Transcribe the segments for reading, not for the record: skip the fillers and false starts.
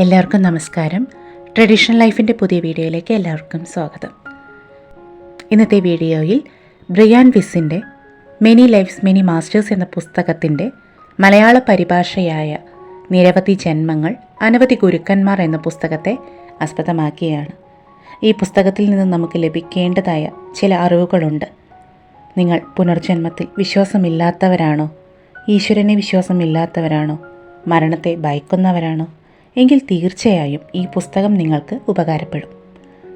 എല്ലാവർക്കും നമസ്കാരം. ട്രഡീഷണൽ ലൈഫിൻ്റെ പുതിയ വീഡിയോയിലേക്ക് എല്ലാവർക്കും സ്വാഗതം. ഇന്നത്തെ വീഡിയോയിൽ ബ്രിയാൻ വിസിൻ്റെ മെനി ലൈഫ്സ് മെനി മാസ്റ്റേഴ്സ് എന്ന പുസ്തകത്തിൻ്റെ മലയാള പരിഭാഷയായ നിരവധി ജന്മങ്ങൾ അനവധി ഗുരുക്കന്മാർ എന്ന പുസ്തകത്തെ ആസ്പദമാക്കിയാണ്. ഈ പുസ്തകത്തിൽ നിന്ന് നമുക്ക് ലഭിക്കേണ്ടതായ ചില അറിവുകളുണ്ട്. നിങ്ങൾ പുനർജന്മത്തിൽ വിശ്വാസമില്ലാത്തവരാണോ? ഈശ്വരനെ വിശ്വാസമില്ലാത്തവരാണോ? മരണത്തെ ഭയക്കുന്നവരാണോ? എങ്കിൽ തീർച്ചയായും ഈ പുസ്തകം നിങ്ങൾക്ക് ഉപകാരപ്പെടും.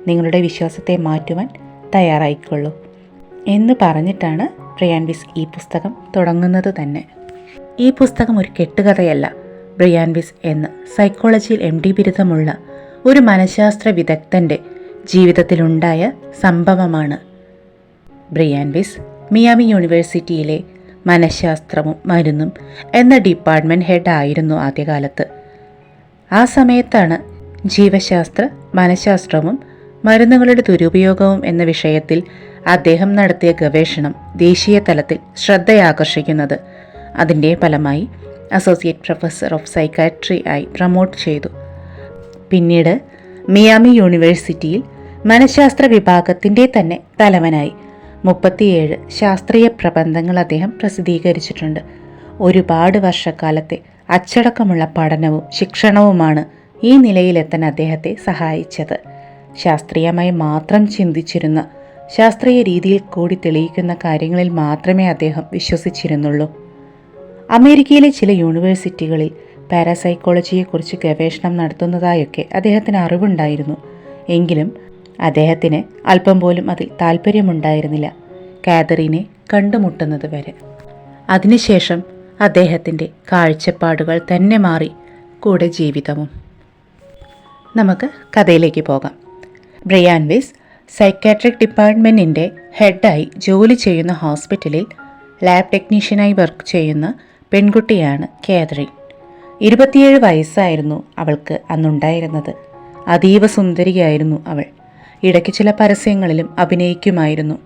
നിങ്ങളുടെ വിശ്വാസത്തെ മാറ്റുവാൻ തയ്യാറായിക്കൊള്ളൂ എന്ന് പറഞ്ഞിട്ടാണ് ബ്രിയാൻ വിസ് ഈ പുസ്തകം തുടങ്ങുന്നത് തന്നെ. ഈ പുസ്തകം ഒരു കെട്ടുകഥയല്ല. ബ്രിയാൻ വിസ് എന്ന സൈക്കോളജിയിൽ MD ബിരുദമുള്ള ഒരു മനഃശാസ്ത്ര വിദഗ്ധൻ്റെ ജീവിതത്തിലുണ്ടായ സംഭവമാണ്. ബ്രിയാൻ വിസ് മിയാമി യൂണിവേഴ്സിറ്റിയിലെ മനഃശാസ്ത്രവും മരുന്നും എന്ന ഡിപ്പാർട്ട്മെൻറ്റ് ഹെഡ് ആയിരുന്നു ആദ്യകാലത്ത്. ആ സമയത്താണ് ജീവശാസ്ത്ര, മനഃശാസ്ത്രവും മരുന്നുകളുടെ ദുരുപയോഗവും എന്ന വിഷയത്തിൽ അദ്ദേഹം നടത്തിയ ഗവേഷണം ദേശീയ തലത്തിൽ ശ്രദ്ധയാകർഷിക്കുന്നത്. അതിൻ്റെ ഫലമായി അസോസിയേറ്റ് പ്രൊഫസർ ഓഫ് സൈക്കാട്രി ആയി പ്രൊമോട്ട് ചെയ്തു. പിന്നീട് മിയാമി യൂണിവേഴ്സിറ്റിയിൽ മനഃശാസ്ത്ര വിഭാഗത്തിൻ്റെ തന്നെ തലവനായി. 37 ശാസ്ത്രീയ പ്രബന്ധങ്ങൾ അദ്ദേഹം പ്രസിദ്ധീകരിച്ചിട്ടുണ്ട്. ഒരുപാട് വർഷക്കാലത്തെ അച്ചടക്കമുള്ള പഠനവും ശിക്ഷണവുമാണ് ഈ നിലയിലെത്താൻ അദ്ദേഹത്തെ സഹായിച്ചത്. ശാസ്ത്രീയമായി മാത്രം ചിന്തിച്ചിരുന്ന, ശാസ്ത്രീയ രീതിയിൽ കൂടി തെളിയിക്കുന്ന കാര്യങ്ങളിൽ മാത്രമേ അദ്ദേഹം വിശ്വസിച്ചിരുന്നുള്ളൂ. അമേരിക്കയിലെ ചില യൂണിവേഴ്സിറ്റികളിൽ പാരാസൈക്കോളജിയെക്കുറിച്ച് ഗവേഷണം നടത്തുന്നതായൊക്കെ അദ്ദേഹത്തിന് അറിവുണ്ടായിരുന്നു. എങ്കിലും അദ്ദേഹത്തിന് അല്പം പോലും അതിൽ താല്പര്യമുണ്ടായിരുന്നില്ല, കാതറിനെ കണ്ടുമുട്ടുന്നത് വരെ. അതിനുശേഷം അദ്ദേഹത്തിൻ്റെ കാഴ്ചപ്പാടുകൾ തന്നെ മാറി, കൂടെ ജീവിതവും. നമുക്ക് കഥയിലേക്ക് പോകാം. ബ്രിയാൻ വിസ് സൈക്കാട്രിക് ഡിപ്പാർട്ട്മെൻറ്റിൻ്റെ ഹെഡായി ജോലി ചെയ്യുന്ന ഹോസ്പിറ്റലിൽ ലാബ് ടെക്നീഷ്യനായി വർക്ക് ചെയ്യുന്ന പെൺകുട്ടിയാണ് കാതറിൻ. 27 വയസ്സായിരുന്നു അവൾക്ക് അന്നുണ്ടായിരുന്നത്. അതീവ സുന്ദരിയായിരുന്നു അവൾ. ഇടയ്ക്ക് ചില പരസ്യങ്ങളിലും അഭിനയിക്കുമായിരുന്നു.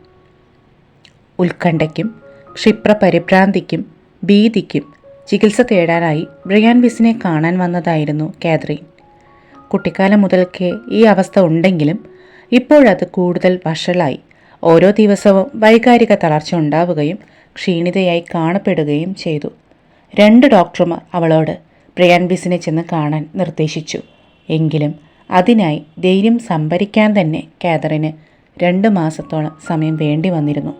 ഉത്കണ്ഠയ്ക്കും ക്ഷിപ്രപരിഭ്രാന്തിക്കും ഭീതിക്കും ചികിത്സ തേടാനായി ബ്രിയാൻ വിസിനെ കാണാൻ വന്നതായിരുന്നു കാതറിൻ. കുട്ടിക്കാലം മുതൽക്കേ ഈ അവസ്ഥ ഉണ്ടെങ്കിലും ഇപ്പോഴത് കൂടുതൽ വഷളായി. ഓരോ ദിവസവും വൈകാരിക തളർച്ച ഉണ്ടാവുകയും ക്ഷീണിതയായി കാണപ്പെടുകയും ചെയ്തു. 2 ഡോക്ടർമാർ അവളോട് ബ്രിയാൻ വിസിനെ ചെന്ന് കാണാൻ നിർദ്ദേശിച്ചു. എങ്കിലും അതിനായി ധൈര്യം സംഭരിക്കാൻ തന്നെ കാതറിന് 2 മാസത്തോളം സമയം വേണ്ടി വന്നിരുന്നു.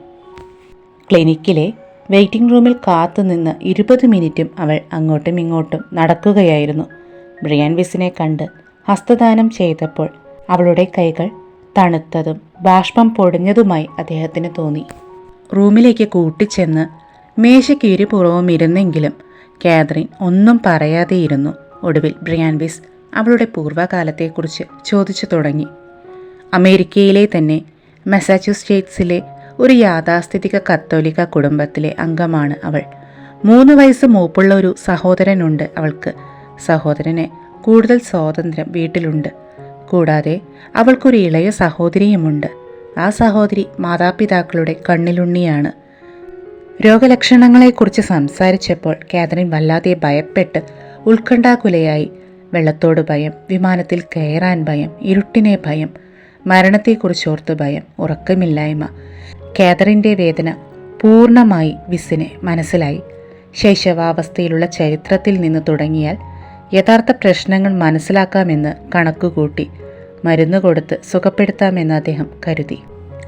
ക്ലിനിക്കിലെ വെയിറ്റിംഗ് റൂമിൽ കാത്തുനിന്ന് 20 മിനിറ്റും അവൾ അങ്ങോട്ടും ഇങ്ങോട്ടും നടക്കുകയായിരുന്നു. ബ്രിയാൻ വിസിനെ കണ്ട് ഹസ്തദാനം ചെയ്തപ്പോൾ അവളുടെ കൈകൾ തണുത്തതും ബാഷ്പം പൊടിഞ്ഞതുമായി അദ്ദേഹത്തിന് തോന്നി. റൂമിലേക്ക് കൂട്ടിച്ചെന്ന് മേശയ്ക്ക് ഇരുപുറവും ഇരുന്നെങ്കിലും കാതറിൻ ഒന്നും പറയാതെയിരുന്നു. ഒടുവിൽ ബ്രിയാൻ വിസ് അവളുടെ പൂർവ്വകാലത്തെക്കുറിച്ച് ചോദിച്ചു തുടങ്ങി. അമേരിക്കയിലെ തന്നെ മസാച്യുസെറ്റ്സിലെ ഒരു യാഥാസ്ഥിതിക കത്തോലിക്ക കുടുംബത്തിലെ അംഗമാണ് അവൾ. 3 വയസ്സ് മൂപ്പുള്ള ഒരു സഹോദരനുണ്ട് അവൾക്ക്. സഹോദരന് കൂടുതൽ സ്വാതന്ത്ര്യം വീട്ടിലുണ്ട്. കൂടാതെ അവൾക്കൊരു ഇളയ സഹോദരിയുമുണ്ട്. ആ സഹോദരി മാതാപിതാക്കളുടെ കണ്ണിലുണ്ണിയാണ്. രോഗലക്ഷണങ്ങളെക്കുറിച്ച് സംസാരിച്ചപ്പോൾ കാതറിൻ വല്ലാതെ ഭയപ്പെട്ട് ഉത്കണ്ഠാകുലയായി. വെള്ളത്തോട് ഭയം, വിമാനത്തിൽ കയറാൻ ഭയം, ഇരുട്ടിനെ ഭയം, മരണത്തെക്കുറിച്ചോർത്ത് ഭയം, ഉറക്കമില്ലായ്മ. കാതറിൻ്റെ വേദന പൂർണ്ണമായി വിസിനെ മനസ്സിലായി. ശൈശവാവസ്ഥയിലുള്ള ചരിത്രത്തിൽ നിന്ന് തുടങ്ങിയാൽ യഥാർത്ഥ പ്രശ്നങ്ങൾ മനസ്സിലാക്കാമെന്ന് കണക്കുകൂട്ടി മരുന്ന് കൊടുത്ത് സുഖപ്പെടുത്താമെന്ന് അദ്ദേഹം കരുതി.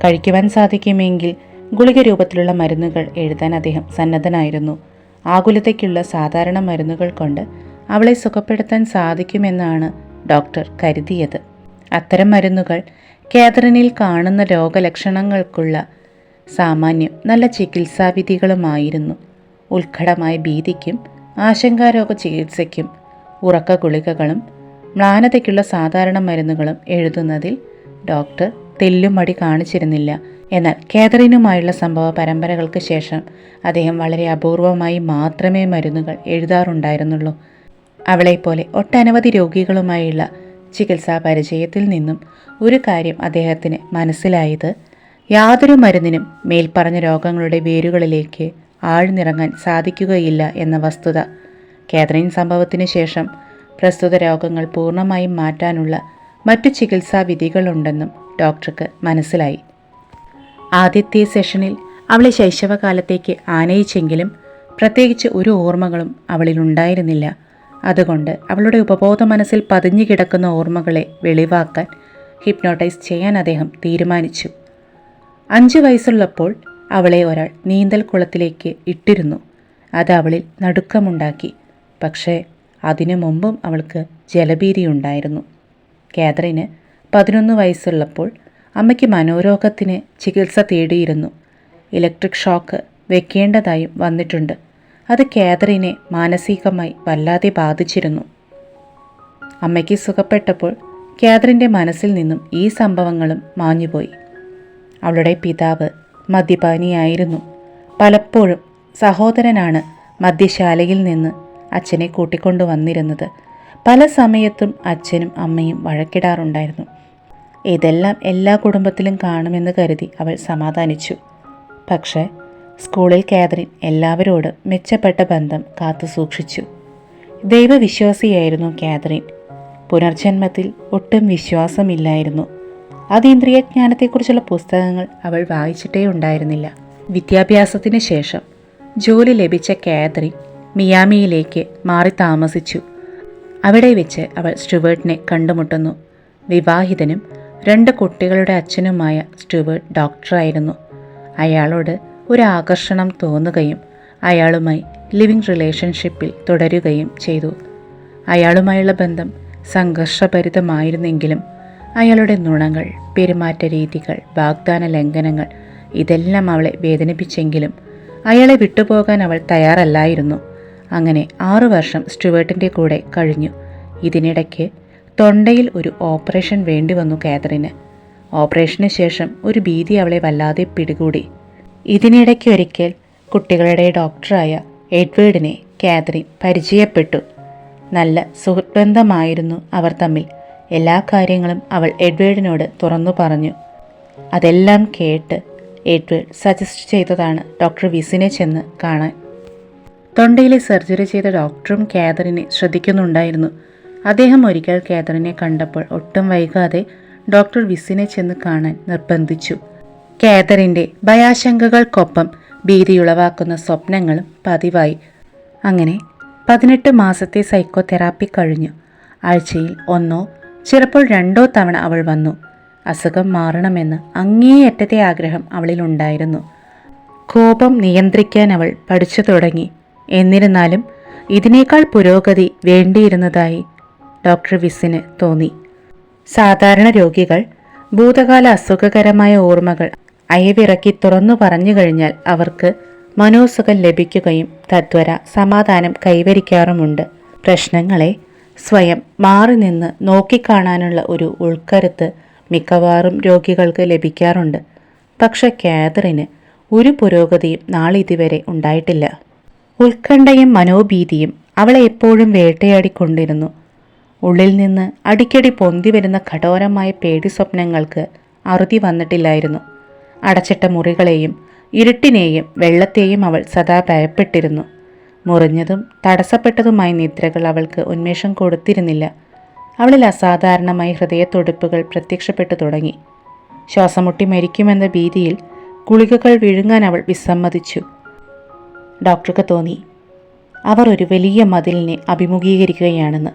കഴിക്കുവാൻ സാധിക്കുമെങ്കിൽ ഗുളിക രൂപത്തിലുള്ള മരുന്നുകൾ എഴുതാൻ അദ്ദേഹം സന്നദ്ധനായിരുന്നു. ആകുലതയ്ക്കുള്ള സാധാരണ മരുന്നുകൾ കൊണ്ട് അവളെ സുഖപ്പെടുത്താൻ സാധിക്കുമെന്നാണ് ഡോക്ടർ കരുതിയത്. അത്തരം മരുന്നുകൾ കാതറിനിൽ കാണുന്ന രോഗലക്ഷണങ്ങൾക്കുള്ള സാമാന്യം നല്ല ചികിത്സാവിധികളുമായിരുന്നു. ഉത്കടമായ ഭീതിക്കും ആശങ്കാരോഗ ചികിത്സയ്ക്കും ഉറക്ക ഗുളികകളും മ്ലാനതയ്ക്കുള്ള സാധാരണ മരുന്നുകളും എഴുതുന്നതിൽ ഡോക്ടർ തെല്ലുമടി കാണിച്ചിരുന്നില്ല. എന്നാൽ കാതറിനുമായുള്ള സംഭവ പരമ്പരകൾക്ക് ശേഷം അദ്ദേഹം വളരെ അപൂർവമായി മാത്രമേ മരുന്നുകൾ എഴുതാറുണ്ടായിരുന്നുള്ളൂ. അവളെപ്പോലെ ഒട്ടനവധി രോഗികളുമായുള്ള ചികിത്സാ പരിചയത്തിൽ നിന്നും ഒരു കാര്യം അദ്ദേഹത്തിന് മനസ്സിലായത്, യാതൊരു മരുന്നിനും മേൽപ്പറഞ്ഞ രോഗങ്ങളുടെ വേരുകളിലേക്ക് ആഴ്ന്നിറങ്ങാൻ സാധിക്കുകയില്ല എന്ന വസ്തുത. കാതറിൻ സംഭവത്തിന് ശേഷം പ്രസ്തുത രോഗങ്ങൾ പൂർണ്ണമായും മാറ്റാനുള്ള മറ്റു ചികിത്സാ വിധികളുണ്ടെന്നും ഡോക്ടർക്ക് മനസ്സിലായി. ആദ്യത്തെ സെഷനിൽ അവളെ ശൈശവകാലത്തേക്ക് ആനയിച്ചെങ്കിലും പ്രത്യേകിച്ച് ഒരു ഓർമ്മകളും അവളിലുണ്ടായിരുന്നില്ല. അതുകൊണ്ട് അവളുടെ ഉപബോധ മനസ്സിൽ പതിഞ്ഞു കിടക്കുന്ന ഓർമ്മകളെ വെളിവാക്കാൻ ഹിപ്നോട്ടൈസ് ചെയ്യാൻ അദ്ദേഹം തീരുമാനിച്ചു. 5 വയസ്സുള്ളപ്പോൾ അവളെ ഒരാൾ നീന്തൽ കുളത്തിലേക്ക് ഇട്ടിരുന്നു. അത് അവളിൽ നടുക്കമുണ്ടാക്കി. പക്ഷേ അതിനു മുമ്പും അവൾക്ക് ജലഭീതിയുണ്ടായിരുന്നു. കാതറിന് 11 വയസ്സുള്ളപ്പോൾ അമ്മയ്ക്ക് മനോരോഗത്തിന് ചികിത്സ തേടിയിരുന്നു. ഇലക്ട്രിക് ഷോക്ക് വെക്കേണ്ടതായും വന്നിട്ടുണ്ട്. അത് കാതറിനെ മാനസികമായി വല്ലാതെ ബാധിച്ചിരുന്നു. അമ്മയ്ക്ക് സുഖപ്പെട്ടപ്പോൾ കാതറിൻ്റെ മനസ്സിൽ നിന്നും ഈ സംഭവങ്ങളും മാഞ്ഞുപോയി. അവളുടെ പിതാവ് മദ്യപാനിയായിരുന്നു. പലപ്പോഴും സഹോദരനാണ് മദ്യശാലയിൽ നിന്ന് അച്ഛനെ കൂട്ടിക്കൊണ്ടു വന്നിരുന്നത്. പല സമയത്തും അച്ഛനും അമ്മയും വഴക്കിടാറുണ്ടായിരുന്നു. ഇതെല്ലാം എല്ലാ കുടുംബത്തിലും കാണുമെന്ന് കരുതി അവൾ സമാധാനിച്ചു. പക്ഷേ സ്കൂളിൽ കാതറിൻ എല്ലാവരോടും മെച്ചപ്പെട്ട ബന്ധം കാത്തു സൂക്ഷിച്ചു. ദൈവവിശ്വാസിയായിരുന്നു കാതറിൻ. പുനർജന്മത്തിൽ ഒട്ടും വിശ്വാസമില്ലായിരുന്നു. അതീന്ദ്രിയജ്ഞാനത്തെക്കുറിച്ചുള്ള പുസ്തകങ്ങൾ അവൾ വായിച്ചിട്ടേ ഉണ്ടായിരുന്നില്ല. വിദ്യാഭ്യാസത്തിന് ശേഷം ജോലി ലഭിച്ച കാതറിൻ മിയാമിയിലേക്ക് മാറി താമസിച്ചു. അവിടെ വെച്ച് അവൾ സ്റ്റുവേർട്ടിനെ കണ്ടുമുട്ടുന്നു. വിവാഹിതനും 2 കുട്ടികളുടെ അച്ഛനുമായ സ്റ്റുവേർട്ട് ഡോക്ടറായിരുന്നു. അയാളോട് ഒരു ആകർഷണം തോന്നുകയും അയാളുമായി ലിവിംഗ് റിലേഷൻഷിപ്പിൽ തുടരുകയും ചെയ്തു. അയാളുമായുള്ള ബന്ധം സംഘർഷഭരിതമായിരുന്നെങ്കിലും അയാളുടെ നുണകൾ, പെരുമാറ്റ രീതികൾ, വാഗ്ദാന ലംഘനങ്ങൾ ഇതെല്ലാം അവളെ വേദനിപ്പിച്ചെങ്കിലും അയാളെ വിട്ടുപോകാൻ അവൾ തയ്യാറല്ലായിരുന്നു. അങ്ങനെ 6 വർഷം സ്റ്റുവേർട്ടിൻ്റെ കൂടെ കഴിഞ്ഞു. ഇതിനിടയ്ക്ക് തൊണ്ടയിൽ ഒരു ഓപ്പറേഷൻ വേണ്ടി വന്നു കാതറിന്. ഓപ്പറേഷന് ശേഷം ഒരു ഭീതി അവളെ വല്ലാതെ പിടികൂടി. ഇതിനിടയ്ക്കൊരിക്കൽ കുട്ടികളുടെ ഡോക്ടറായ എഡ്വേർഡിനെ കാതറിൻ പരിചയപ്പെട്ടു. നല്ല സുഹൃത്ബന്ധമായിരുന്നു അവർ തമ്മിൽ. എല്ലാ കാര്യങ്ങളും അവൾ എഡ്വേർഡിനോട് തുറന്നു പറഞ്ഞു. അതെല്ലാം കേട്ട് എഡ്വേർഡ് സജസ്റ്റ് ചെയ്തതാണ് ഡോക്ടർ വിസിനെ ചെന്ന് കാണാൻ. തൊണ്ടയിലെ സർജറി ചെയ്ത ഡോക്ടറും കാതറിനെ ശ്രദ്ധിക്കുന്നുണ്ടായിരുന്നു. അദ്ദേഹം ഒരിക്കൽ കാതറിനെ കണ്ടപ്പോൾ ഒട്ടും വൈകാതെ ഡോക്ടർ വിസിനെ ചെന്ന് കാണാൻ നിർബന്ധിച്ചു. കാതറിൻ്റെ ഭയാശങ്കകൾക്കൊപ്പം ഭീതിയുളവാക്കുന്ന സ്വപ്നങ്ങളും പതിവായി. അങ്ങനെ 18 മാസത്തെ സൈക്കോതെറാപ്പി കഴിഞ്ഞു. ആഴ്ചയിൽ 1 ചിലപ്പോൾ 2 തവണ അവൾ വന്നു. അസുഖം മാറണമെന്ന് അങ്ങേയറ്റത്തെ ആഗ്രഹം അവളിലുണ്ടായിരുന്നു. കോപം നിയന്ത്രിക്കാൻ അവൾ പഠിച്ചു തുടങ്ങി. എന്നിരുന്നാലും ഇതിനേക്കാൾ പുരോഗതി വേണ്ടിയിരുന്നതായി ഡോക്ടർ വിസിന് തോന്നി. സാധാരണ രോഗികൾ ഭൂതകാല അസുഖകരമായ ഓർമ്മകൾ അയവിറക്കി തുറന്നു പറഞ്ഞു കഴിഞ്ഞാൽ അവർക്ക് മനോസുഖം ലഭിക്കുകയും തദ്വര സമാധാനം കൈവരിക്കാറുമുണ്ട്. പ്രശ്നങ്ങളെ സ്വയം മാറി നിന്ന് നോക്കിക്കാണാനുള്ള ഒരു ഉൾക്കരുത്ത് മിക്കവാറും രോഗികൾക്ക് ലഭിക്കാറുണ്ട്. പക്ഷെ കാതറിന് ഒരു പുരോഗതിയും നാളിതുവരെ ഉണ്ടായിട്ടില്ല. ഉത്കണ്ഠയും മനോഭീതിയും അവളെ എപ്പോഴും വേട്ടയാടിക്കൊണ്ടിരുന്നു. ഉള്ളിൽ നിന്ന് അടിക്കടി പൊന്തി വരുന്ന കഠോരമായ പേടി സ്വപ്നങ്ങൾക്ക് അറുതി വന്നിട്ടില്ലായിരുന്നു. അടച്ചിട്ട മുറികളെയും ഇരുട്ടിനെയും വെള്ളത്തെയും അവൾ സദാ ഭയപ്പെട്ടിരുന്നു. മുറിഞ്ഞതും തടസ്സപ്പെട്ടതുമായ നിദ്രകൾ അവൾക്ക് ഉന്മേഷം കൊടുത്തിരുന്നില്ല. അവളിൽ അസാധാരണമായി ഹൃദയത്തുടിപ്പുകൾ പ്രത്യക്ഷപ്പെട്ടു തുടങ്ങി. ശ്വാസമുട്ടി മരിക്കുമെന്ന ഭീതിയിൽ ഗുളികകൾ വിഴുങ്ങാൻ അവൾ വിസമ്മതിച്ചു. ഡോക്ടർക്ക് തോന്നി അവർ ഒരു വലിയ മതിലിനെ അഭിമുഖീകരിക്കുകയാണെന്ന്.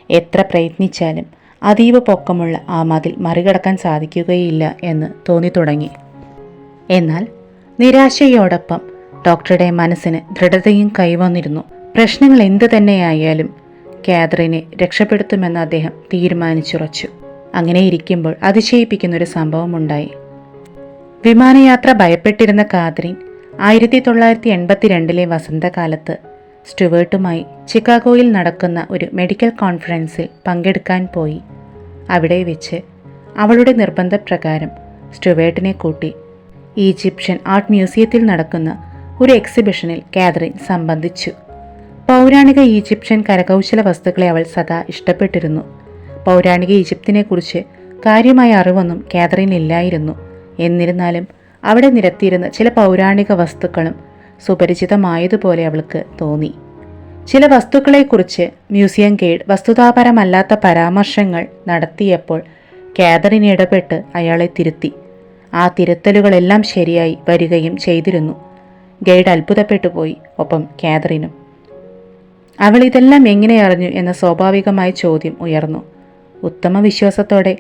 എത്ര പ്രയത്നിച്ചാലും അതീവ പൊക്കമുള്ള ആ മതിൽ മറികടക്കാൻ സാധിക്കുകയില്ല എന്ന് തോന്നി തുടങ്ങി. എന്നാൽ നിരാശയോടൊപ്പം ഡോക്ടറുടെ മനസ്സിന് ദൃഢതയും കൈവന്നിരുന്നു. പ്രശ്നങ്ങൾ എന്തു തന്നെയായാലും കാതറിനെ രക്ഷപ്പെടുത്തുമെന്ന് അദ്ദേഹം തീരുമാനിച്ചുറച്ചു. അങ്ങനെ ഇരിക്കുമ്പോൾ അതിശയിപ്പിക്കുന്നൊരു സംഭവമുണ്ടായി. വിമാനയാത്ര ഭയപ്പെട്ടിരുന്ന കാതറിൻ 1982 വസന്തകാലത്ത് സ്റ്റുവേർട്ടുമായി ചിക്കാഗോയിൽ നടക്കുന്ന ഒരു മെഡിക്കൽ കോൺഫറൻസിൽ പങ്കെടുക്കാൻ പോയി. അവിടെ വെച്ച് അവളുടെ നിർബന്ധപ്രകാരം സ്റ്റുവേർട്ടിനെ കൂട്ടി ഈജിപ്ഷ്യൻ ആർട്ട് മ്യൂസിയത്തിൽ നടക്കുന്ന ഒരു എക്സിബിഷനിൽ കാതറിൻ സംബന്ധിച്ചു. പൗരാണിക ഈജിപ്ഷ്യൻ കരകൗശല വസ്തുക്കളെ അവൾ സദാ ഇഷ്ടപ്പെട്ടിരുന്നു. പൗരാണിക ഈജിപ്തിനെക്കുറിച്ച് കാര്യമായ അറിവൊന്നും കാതറിനില്ലായിരുന്നു. എന്നിരുന്നാലും അവിടെ നിരത്തിയിരുന്ന ചില പൗരാണിക വസ്തുക്കളും സുപരിചിതമായതുപോലെ അവൾക്ക് തോന്നി. ചില വസ്തുക്കളെക്കുറിച്ച് മ്യൂസിയം ഗൈഡ് വസ്തുതാപരമല്ലാത്ത പരാമർശങ്ങൾ നടത്തിയപ്പോൾ കാതറിൻ ഇടപെട്ട് അയാളെ തിരുത്തി. ആ തിരുത്തലുകളെല്ലാം ശരിയായി വരികയും ചെയ്തിരുന്നു. ഗൈഡ് അത്ഭുതപ്പെട്ടു പോയി, ഒപ്പം കാതറിനും. അവൾ ഇതെല്ലാം എങ്ങനെ അറിഞ്ഞു എന്ന സ്വാഭാവികമായ ചോദ്യം ഉയർന്നു. ഉത്തമ വിശ്വാസത്തോടെ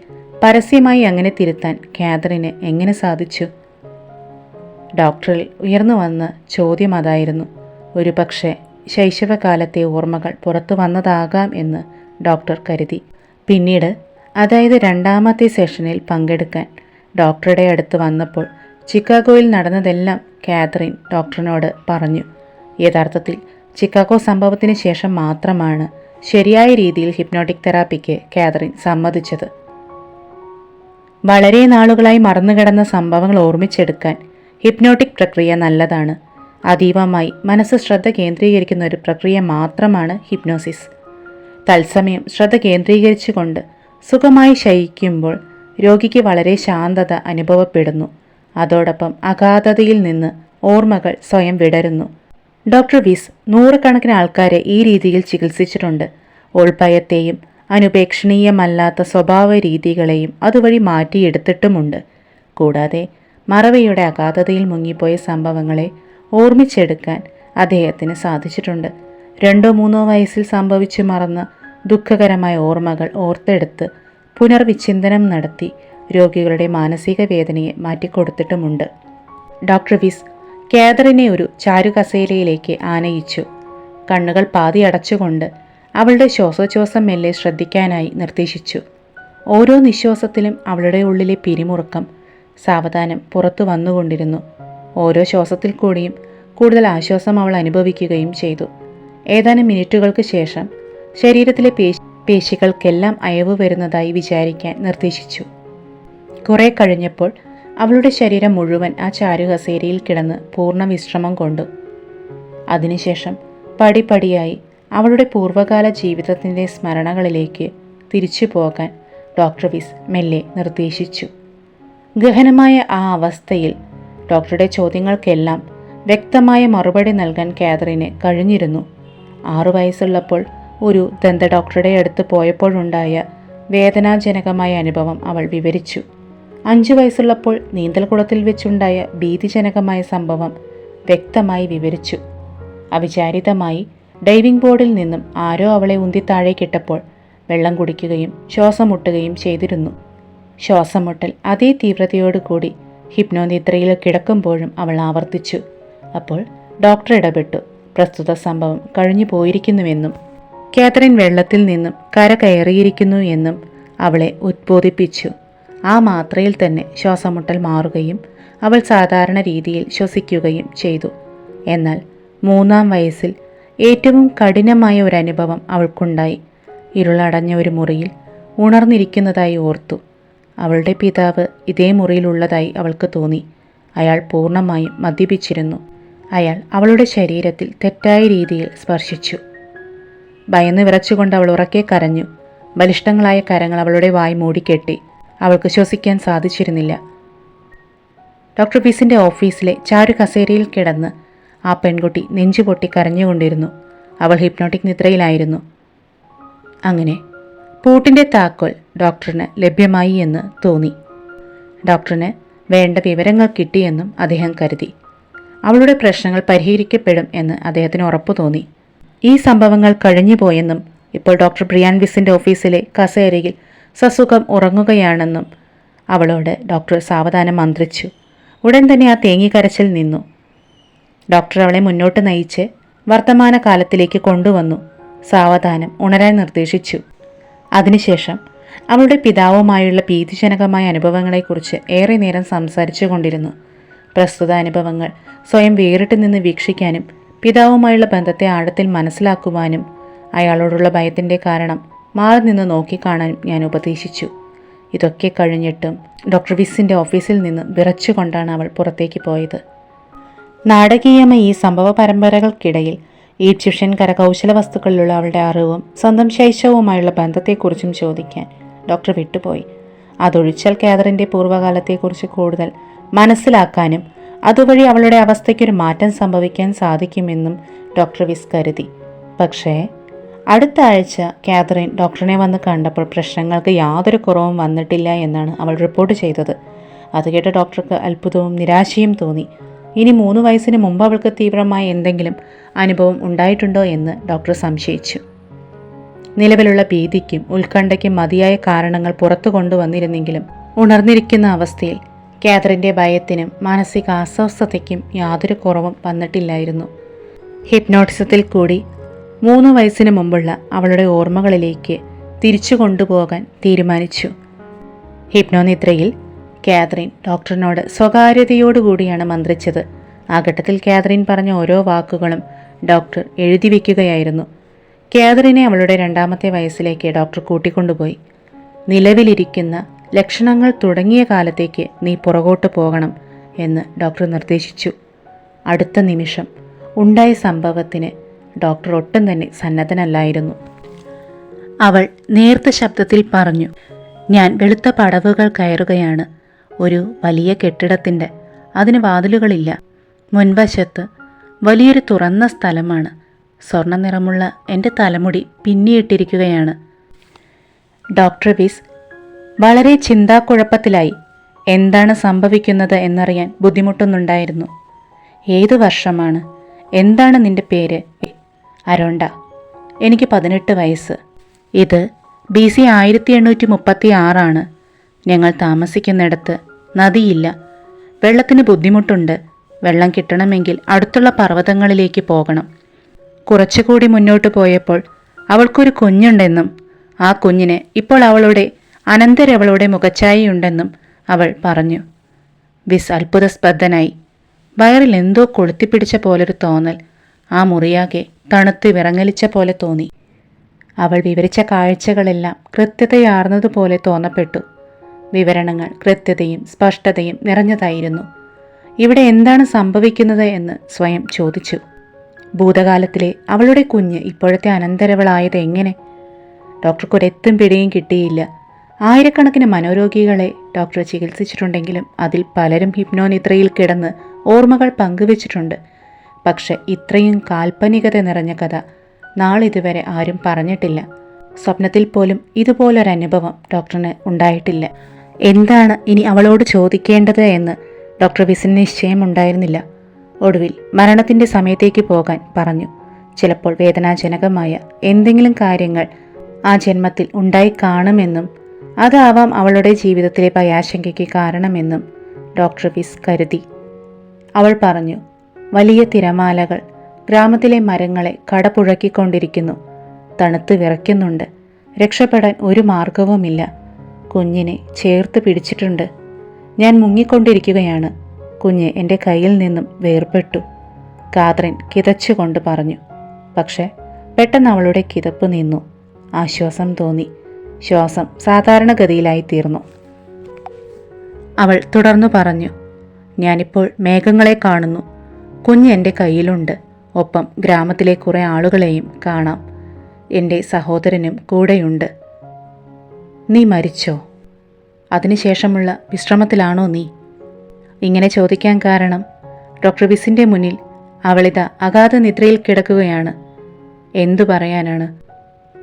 പരസ്യമായി അങ്ങനെ തിരുത്താൻ കാതറിന് എങ്ങനെ സാധിച്ചു? ഡോക്ടറിൽ ഉയർന്നു വന്ന ചോദ്യം അതായിരുന്നു. ഒരുപക്ഷെ ശൈശവകാലത്തെ ഓർമ്മകൾ പുറത്തു വന്നതാകാം എന്ന് ഡോക്ടർ കരുതി. പിന്നീട്, അതായത് രണ്ടാമത്തെ സെഷനിൽ പങ്കെടുക്കാൻ ഡോക്ടറുടെ അടുത്ത് വന്നപ്പോൾ ചിക്കാഗോയിൽ നടന്നതെല്ലാം കാതറിൻ ഡോക്ടറിനോട് പറഞ്ഞു. യഥാർത്ഥത്തിൽ ചിക്കാഗോ സംഭവത്തിന് ശേഷം മാത്രമാണ് ശരിയായ രീതിയിൽ ഹിപ്നോട്ടിക് തെറാപ്പിക്ക് കാതറിൻ സമ്മതിച്ചത്. വളരെ നാളുകളായി മറന്നുകിടന്ന സംഭവങ്ങൾ ഓർമ്മിച്ചെടുക്കാൻ ഹിപ്നോട്ടിക് പ്രക്രിയ നല്ലതാണ്. അതീവമായി മനസ്സ് ശ്രദ്ധ കേന്ദ്രീകരിക്കുന്ന ഒരു പ്രക്രിയ മാത്രമാണ് ഹിപ്നോസിസ്. തത്സമയം ശ്രദ്ധ കേന്ദ്രീകരിച്ചുകൊണ്ട് സുഖമായി ശയിക്കുമ്പോൾ രോഗിക്ക് വളരെ ശാന്തത അനുഭവപ്പെടുന്നു. അതോടൊപ്പം അഗാധതയിൽ നിന്ന് ഓർമ്മകൾ സ്വയം വിടരുന്നു. ഡോക്ടർ വിസ് നൂറുകണക്കിന് ആൾക്കാരെ ഈ രീതിയിൽ ചികിത്സിച്ചിട്ടുണ്ട്. ഉൾഭയത്തെയും അനുപേക്ഷണീയമല്ലാത്ത സ്വഭാവ രീതികളെയും അതുവഴി മാറ്റിയെടുത്തിട്ടുമുണ്ട്. കൂടാതെ മറവിയുടെ അഗാധതയിൽ മുങ്ങിപ്പോയ സംഭവങ്ങളെ ഓർമ്മിച്ചെടുക്കാൻ അദ്ദേഹത്തിന് സാധിച്ചിട്ടുണ്ട്. 2-3 വയസ്സിൽ സംഭവിച്ചു മറന്ന ദുഃഖകരമായ ഓർമ്മകൾ ഓർത്തെടുത്ത് പുനർവിചിന്തനം നടത്തി രോഗികളുടെ മാനസിക വേദനയെ മാറ്റിക്കൊടുത്തിട്ടുമുണ്ട്. ഡോക്ടർ വിസ് കാതറിനെ ഒരു ചാരുകസേരയിലേക്ക് ആനയിച്ചു. കണ്ണുകൾ പാതി അടച്ചുകൊണ്ട് അവളുടെ ശ്വാസോച്ഛ്വാസം മെല്ലെ ശ്രദ്ധിക്കാനായി നിർദ്ദേശിച്ചു. ഓരോ നിശ്വാസത്തിലും അവളുടെ ഉള്ളിലെ പിരിമുറുക്കം സാവധാനം പുറത്തു വന്നുകൊണ്ടിരുന്നു. ഓരോ ശ്വാസത്തിൽ കൂടിയും കൂടുതൽ ആശ്വാസം അവൾ അനുഭവിക്കുകയും ചെയ്തു. ഏതാനും മിനിറ്റുകൾക്ക് ശേഷം ശരീരത്തിലെ പേശികൾക്കെല്ലാം അയവ് വരുന്നതായി വിചാരിക്കാൻ നിർദ്ദേശിച്ചു. കുറെ കഴിഞ്ഞപ്പോൾ അവളുടെ ശരീരം മുഴുവൻ ആ ചാരുകസേരയിൽ കിടന്ന് പൂർണ്ണ വിശ്രമം കൊണ്ടു. അതിനുശേഷം പടിപടിയായി അവളുടെ പൂർവ്വകാല ജീവിതത്തിൻ്റെ സ്മരണകളിലേക്ക് തിരിച്ചു പോകാൻ ഡോക്ടർ വിസ് മെല്ലെ നിർദ്ദേശിച്ചു. ഗഹനമായ ആ അവസ്ഥയിൽ ഡോക്ടറുടെ ചോദ്യങ്ങൾക്കെല്ലാം വ്യക്തമായ മറുപടി നൽകാൻ കാതറിന് കഴിഞ്ഞിരുന്നു. 6 വയസ്സുള്ളപ്പോൾ ഒരു ദന്ത ഡോക്ടറുടെ അടുത്ത് പോയപ്പോഴുണ്ടായ വേദനാജനകമായ അനുഭവം അവൾ വിവരിച്ചു. 5 വയസ്സുള്ളപ്പോൾ നീന്തൽക്കുളത്തിൽ വെച്ചുണ്ടായ ഭീതിജനകമായ സംഭവം വ്യക്തമായി വിവരിച്ചു. അവിചാരിതമായി ഡൈവിംഗ് ബോർഡിൽ നിന്നും ആരോ അവളെ ഉന്തി താഴേക്കിട്ടപ്പോൾ വെള്ളം കുടിക്കുകയും ശ്വാസം മുട്ടുകയും ചെയ്തിരുന്നു. ശ്വാസം മുട്ടൽ അതേ തീവ്രതയോടുകൂടി ഹിപ്നോനിദ്രയിൽ കിടക്കുമ്പോഴും അവൾ ആവർത്തിച്ചു. അപ്പോൾ ഡോക്ടർ ഇടപെട്ടു. പ്രസ്തുത സംഭവം കഴിഞ്ഞു പോയിരിക്കുന്നുവെന്നും കാതറിൻ വെള്ളത്തിൽ നിന്നും കര കയറിയിരിക്കുന്നു എന്നും അവളെ ഉദ്ബോധിപ്പിച്ചു. ആ മാത്രയിൽ തന്നെ ശ്വാസമുട്ടൽ മാറുകയും അവൾ സാധാരണ രീതിയിൽ ശ്വസിക്കുകയും ചെയ്തു. എന്നാൽ 3-ാം വയസ്സിൽ ഏറ്റവും കഠിനമായ ഒരു അനുഭവം അവൾക്കുണ്ടായി. ഇരുളടഞ്ഞ ഒരു മുറിയിൽ ഉണർന്നിരിക്കുന്നതായി ഓർത്തു. അവളുടെ പിതാവ് ഇതേ മുറിയിലുള്ളതായി അവൾക്ക് തോന്നി. അയാൾ പൂർണ്ണമായും മദ്യപിച്ചിരുന്നു. അയാൾ അവളുടെ ശരീരത്തിൽ തെറ്റായ രീതിയിൽ സ്പർശിച്ചു. ഭയന്ന് വിറച്ചുകൊണ്ട് അവൾ ഉറക്കെ കരഞ്ഞു. ബലിഷ്ഠങ്ങളായ കരങ്ങൾ അവളുടെ വായ് മൂടിക്കെട്ടി. അവൾക്ക് ശ്വസിക്കാൻ സാധിച്ചിരുന്നില്ല. ഡോക്ടർ വിസിൻ്റെ ഓഫീസിലെ ചാരു കസേരയിൽ കിടന്ന് ആ പെൺകുട്ടി നെഞ്ചുപൊട്ടി കരഞ്ഞുകൊണ്ടിരുന്നു. അവൾ ഹിപ്നോട്ടിക് നിദ്രയിലായിരുന്നു. അങ്ങനെ പൂട്ടിൻ്റെ താക്കോൽ ഡോക്ടറിന് ലഭ്യമായി എന്ന് തോന്നി. ഡോക്ടറിന് വേണ്ട വിവരങ്ങൾ കിട്ടിയെന്നും അദ്ദേഹം കരുതി. അവളുടെ പ്രശ്നങ്ങൾ പരിഹരിക്കപ്പെടും എന്ന് അദ്ദേഹത്തിന് ഉറപ്പു തോന്നി. ഈ സംഭവങ്ങൾ കഴിഞ്ഞുപോയെന്നും ഇപ്പോൾ ഡോക്ടർ ബ്രിയാൻ വിസിൻ്റെ ഓഫീസിലെ കസേരയിൽ സസുഖം ഉറങ്ങുകയാണെന്നും അവളോട് ഡോക്ടർ സാവധാനം മന്ത്രിച്ചു. ഉടൻ തന്നെ ആ തേങ്ങിക്കരച്ചിൽ നിന്നു. ഡോക്ടർ അവളെ മുന്നോട്ട് നയിച്ച് വർത്തമാനകാലത്തിലേക്ക് കൊണ്ടുവന്നു. സാവധാനം ഉണരാൻ നിർദ്ദേശിച്ചു. അതിനുശേഷം അവളുടെ പിതാവുമായുള്ള ഭീതിജനകമായ അനുഭവങ്ങളെക്കുറിച്ച് ഏറെ നേരം സംസാരിച്ചു കൊണ്ടിരുന്നു. പ്രസ്തുത അനുഭവങ്ങൾ സ്വയം വേറിട്ട് നിന്ന് വീക്ഷിക്കാനും പിതാവുമായുള്ള ബന്ധത്തെ ആഴത്തിൽ മനസ്സിലാക്കുവാനും അയാളോടുള്ള ഭയത്തിൻ്റെ കാരണം മാറി നിന്ന് നോക്കിക്കാണാനും ഞാൻ ഉപദേശിച്ചു. ഇതൊക്കെ കഴിഞ്ഞിട്ടും ഡോക്ടർ വിസിൻ്റെ ഓഫീസിൽ നിന്ന് വിറച്ചുകൊണ്ടാണ് അവൾ പുറത്തേക്ക് പോയത്. നാടകീയമായ ഈ സംഭവ പരമ്പരകൾക്കിടയിൽ ഈജിപ്ഷ്യൻ കരകൗശല വസ്തുക്കളിലുള്ള അവളുടെ അറിവും സ്വന്തം ശൈശവുമായുള്ള ബന്ധത്തെക്കുറിച്ചും ചോദിക്കാൻ ഡോക്ടർ വിട്ടുപോയി. അതൊഴിച്ചാൽ കാതറിൻ്റെ പൂർവ്വകാലത്തെക്കുറിച്ച് കൂടുതൽ മനസ്സിലാക്കാനും അതുവഴി അവളുടെ അവസ്ഥയ്ക്കൊരു മാറ്റം സംഭവിക്കാൻ സാധിക്കുമെന്നും ഡോക്ടർ വിസ് കരുതി. പക്ഷേ അടുത്ത ആഴ്ച കാതറിൻ ഡോക്ടറിനെ വന്ന് കണ്ടപ്പോൾ പ്രശ്നങ്ങൾക്ക് യാതൊരു കുറവും വന്നിട്ടില്ല എന്നാണ് അവൾ റിപ്പോർട്ട് ചെയ്തത്. അത് കേട്ട ഡോക്ടർക്ക് അത്ഭുതവും നിരാശയും തോന്നി. ഇനി 3 വയസ്സിന് മുമ്പ് അവൾക്ക് തീവ്രമായ എന്തെങ്കിലും അനുഭവം ഉണ്ടായിട്ടുണ്ടോ എന്ന് ഡോക്ടർ സംശയിച്ചു. നിലവിലുള്ള ഭീതിക്കും ഉത്കണ്ഠയ്ക്കും മതിയായ കാരണങ്ങൾ പുറത്തു കൊണ്ടുവന്നിരുന്നെങ്കിലും ഉണർന്നിരിക്കുന്ന അവസ്ഥയിൽ കാതറിൻ്റെ ഭയത്തിനും മാനസിക അസ്വസ്ഥതയ്ക്കും യാതൊരു കുറവും വന്നിട്ടില്ലായിരുന്നു. ഹിപ്നോട്ടിസത്തിൽ കൂടി 3 വയസ്സിന് മുമ്പുള്ള അവളുടെ ഓർമ്മകളിലേക്ക് തിരിച്ചു കൊണ്ടുപോകാൻ തീരുമാനിച്ചു. ഹിപ്നോനിദ്രയിൽ കാതറിൻ ഡോക്ടറിനോട് സ്വകാര്യതയോടുകൂടിയാണ് മന്ത്രിച്ചത്. ആ ഘട്ടത്തിൽ കാതറിൻ പറഞ്ഞ ഓരോ വാക്കുകളും ഡോക്ടർ എഴുതി വയ്ക്കുകയായിരുന്നു. കാതറിനെ അവളുടെ 2ാമത്തെ വയസ്സിലേക്ക് ഡോക്ടർ കൂട്ടിക്കൊണ്ടുപോയി. നിലവിലിരിക്കുന്ന ലക്ഷണങ്ങൾ തുടങ്ങിയ കാലത്തേക്ക് നീ പുറകോട്ട് പോകണം എന്ന് ഡോക്ടർ നിർദ്ദേശിച്ചു. അടുത്ത നിമിഷം ഉണ്ടായ സംഭവത്തിന് ഡോക്ടർ ഒട്ടും തന്നെ സന്നദ്ധനല്ലായിരുന്നു. അവൾ നേർത്ത ശബ്ദത്തിൽ പറഞ്ഞു, ഞാൻ വെളുത്ത പടവുകൾ കയറുകയാണ്. ഒരു വലിയ കെട്ടിടത്തിൻ്റെ, അതിന് വാതിലുകളില്ല. മുൻവശത്ത് വലിയൊരു തുറന്ന സ്ഥലമാണ്. സ്വർണ്ണ നിറമുള്ള എൻ്റെ തലമുടി പിന്നിയിട്ടിരിക്കുകയാണ്. ഡോക്ടർ വിസ് വളരെ ചിന്താക്കുഴപ്പത്തിലായി. എന്താണ് സംഭവിക്കുന്നത് എന്നറിയാൻ ബുദ്ധിമുട്ടുന്നുണ്ടായിരുന്നു. ഏതു വർഷമാണ്? എന്താണ് നിന്റെ പേര്? അരോണ്ട. എനിക്ക് 18 വയസ്സ്. ഇത് BC 1836 ഞങ്ങൾ താമസിക്കുന്നിടത്ത് നദിയില്ല. വെള്ളത്തിന് ബുദ്ധിമുട്ടുണ്ട്. വെള്ളം കിട്ടണമെങ്കിൽ അടുത്തുള്ള പർവ്വതങ്ങളിലേക്ക് പോകണം. കുറച്ചുകൂടി മുന്നോട്ട് പോയപ്പോൾ അവൾക്കൊരു കുഞ്ഞുണ്ടെന്നും ആ കുഞ്ഞിന് ഇപ്പോൾ അവളുടെ അനന്തരവളുടെ മുഖച്ഛായയുണ്ടെന്നും അവൾ പറഞ്ഞു. വിസ് അത്ഭുതസ്പർദ്ധനായി. വയറിൽ എന്തോ കൊളുത്തിപ്പിടിച്ച പോലൊരു തോന്നൽ. ആ മുറിയാകെ തണുത്ത് വിറങ്ങലിച്ച പോലെ തോന്നി. അവൾ വിവരിച്ച കാഴ്ചകളെല്ലാം കൃത്യതയാർന്നതുപോലെ തോന്നപ്പെട്ടു. വിവരണങ്ങൾ കൃത്യതയും സ്പഷ്ടതയും നിറഞ്ഞതായിരുന്നു. ഇവിടെ എന്താണ് സംഭവിക്കുന്നത് എന്ന് സ്വയം ചോദിച്ചു. ഭൂതകാലത്തിലെ അവളുടെ കുഞ്ഞ് ഇപ്പോഴത്തെ അനന്തരവളായത് എങ്ങനെ? ഡോക്ടർക്കൊരെത്തും പിടിയും കിട്ടിയില്ല. ആയിരക്കണക്കിന് മനോരോഗികളെ ഡോക്ടർ ചികിത്സിച്ചിട്ടുണ്ടെങ്കിലും അതിൽ പലരും ഹിപ്നോനിദ്രയിൽ കിടന്ന് ഓർമ്മകൾ പങ്കുവച്ചിട്ടുണ്ട്. പക്ഷെ ഇത്രയും കാൽപ്പനികത നിറഞ്ഞ കഥ നാളിതുവരെ ആരും പറഞ്ഞിട്ടില്ല. സ്വപ്നത്തിൽ പോലും ഇതുപോലൊരനുഭവം ഡോക്ടറിന് ഉണ്ടായിട്ടില്ല. എന്താണ് ഇനി അവളോട് ചോദിക്കേണ്ടത് എന്ന് ഡോക്ടർ വിസിന് നിശ്ചയമുണ്ടായിരുന്നില്ല. ഒടുവിൽ മരണത്തിൻ്റെ സമയത്തേക്ക് പോകാൻ പറഞ്ഞു. ചിലപ്പോൾ വേദനാജനകമായ എന്തെങ്കിലും കാര്യങ്ങൾ ആ ജന്മത്തിൽ ഉണ്ടായി കാണുമെന്നും അതാവാം അവളുടെ ജീവിതത്തിലെ ഭയാശങ്കയ്ക്ക് കാരണമെന്നും ഡോക്ടർ വിസ് കരുതി. അവൾ പറഞ്ഞു, വലിയ തിരമാലകൾ ഗ്രാമത്തിലെ മരങ്ങളെ കടപുഴക്കിക്കൊണ്ടിരിക്കുന്നു. തണുത്ത് വിറയ്ക്കുന്നുണ്ട്. രക്ഷപ്പെടാൻ ഒരു മാർഗവുമില്ല. കുഞ്ഞിനെ ചേർത്ത് പിടിച്ചിട്ടുണ്ട്. ഞാൻ മുങ്ങിക്കൊണ്ടിരിക്കുകയാണ്. കുഞ്ഞ് എൻ്റെ കയ്യിൽ നിന്നും വേർപെട്ടു. കാതറിൻ കിതച്ചുകൊണ്ട് പറഞ്ഞു. പക്ഷെ പെട്ടെന്ന് അവളുടെ കിതപ്പ് നിന്നു. ആശ്വാസം തോന്നി. ശ്വാസം സാധാരണഗതിയിലായി തീർന്നു. അവൾ തുടർന്നു പറഞ്ഞു, ഞാനിപ്പോൾ മേഘങ്ങളെ കാണുന്നു. കുഞ്ഞ് എൻ്റെ കയ്യിലുണ്ട്. ഒപ്പം ഗ്രാമത്തിലെ കുറേ ആളുകളെയും കാണാം. എൻ്റെ സഹോദരനും കൂടെയുണ്ട്. നീ മരിച്ചോ? അതിനുശേഷമുള്ള വിശ്രമത്തിലാണോ നീ? ഇങ്ങനെ ചോദിക്കാൻ കാരണം ഡോക്ടർ വിസിൻ്റെ മുന്നിൽ അവളിത അഗാധ നിദ്രയിൽ കിടക്കുകയാണ്. എന്തു പറയാനാണ്?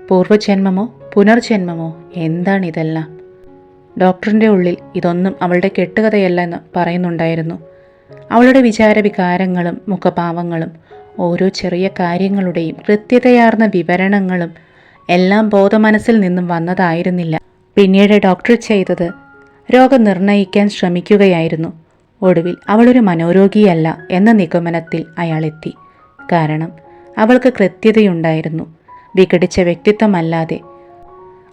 പൂർവ്വജന്മമോ പുനർജന്മമോ? എന്താണിതെല്ലാം? ഡോക്ടറിൻ്റെ ഉള്ളിൽ ഇതൊന്നും അവളുടെ കെട്ടുകഥയല്ലെന്ന് പറയുന്നുണ്ടായിരുന്നു. അവളുടെ വികാരങ്ങളും മുഖഭാവങ്ങളും ഓരോ ചെറിയ കാര്യങ്ങളുടെയും കൃത്യതയാർന്ന വിവരണങ്ങളും എല്ലാം ബോധമനസ്സിൽ നിന്നും വന്നതായിരുന്നില്ല. പിന്നീട് ഡോക്ടർ ചെയ്തത് രോഗം നിർണയിക്കാൻ ശ്രമിക്കുകയായിരുന്നു. ഒടുവിൽ അവളൊരു മനോരോഗിയല്ല എന്ന നിഗമനത്തിൽ അയാളെത്തി. കാരണം അവൾക്ക് കൃത്യതയുണ്ടായിരുന്നു. വിഘടിച്ച വ്യക്തിത്വമല്ലാതെ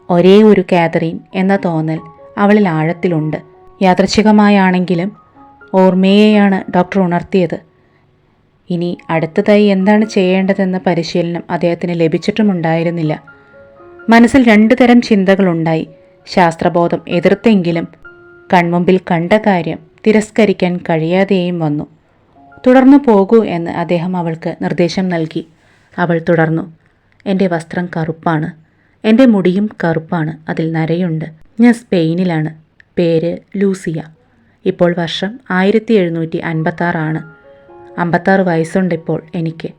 ഒരേ ഒരു കാതറിൻ എന്ന തോന്നൽ അവളിൽ ആഴത്തിലുണ്ട്. യാദൃച്ഛികമായാണെങ്കിലും ഓർമ്മയെയാണ് ഡോക്ടർ ഉണർത്തിയത്. ഇനി അടുത്തതായി എന്താണ് ചെയ്യേണ്ടതെന്ന പരിശീലനം അദ്ദേഹത്തിന് ലഭിച്ചിട്ടുമുണ്ടായിരുന്നില്ല. മനസ്സിൽ 2 തരം ചിന്തകളുണ്ടായി. ശാസ്ത്രബോധം എതിർത്തെങ്കിലും കൺമുമ്പിൽ കണ്ട കാര്യം തിരസ്കരിക്കാൻ കഴിയാതെയും വന്നു. തുടർന്നു പോകൂ എന്ന് അദ്ദേഹം അവൾക്ക് നിർദ്ദേശം നൽകി. അവൾ തുടർന്നു. എൻ്റെ വസ്ത്രം കറുപ്പാണ്. എൻ്റെ മുടിയും കറുപ്പാണ്. അതിൽ നരയുണ്ട്. ഞാൻ സ്പെയിനിലാണ്. പേര് ലൂസിയ. ഇപ്പോൾ വർഷം 1756 56 വയസ്സുണ്ടിപ്പോൾ എനിക്ക്.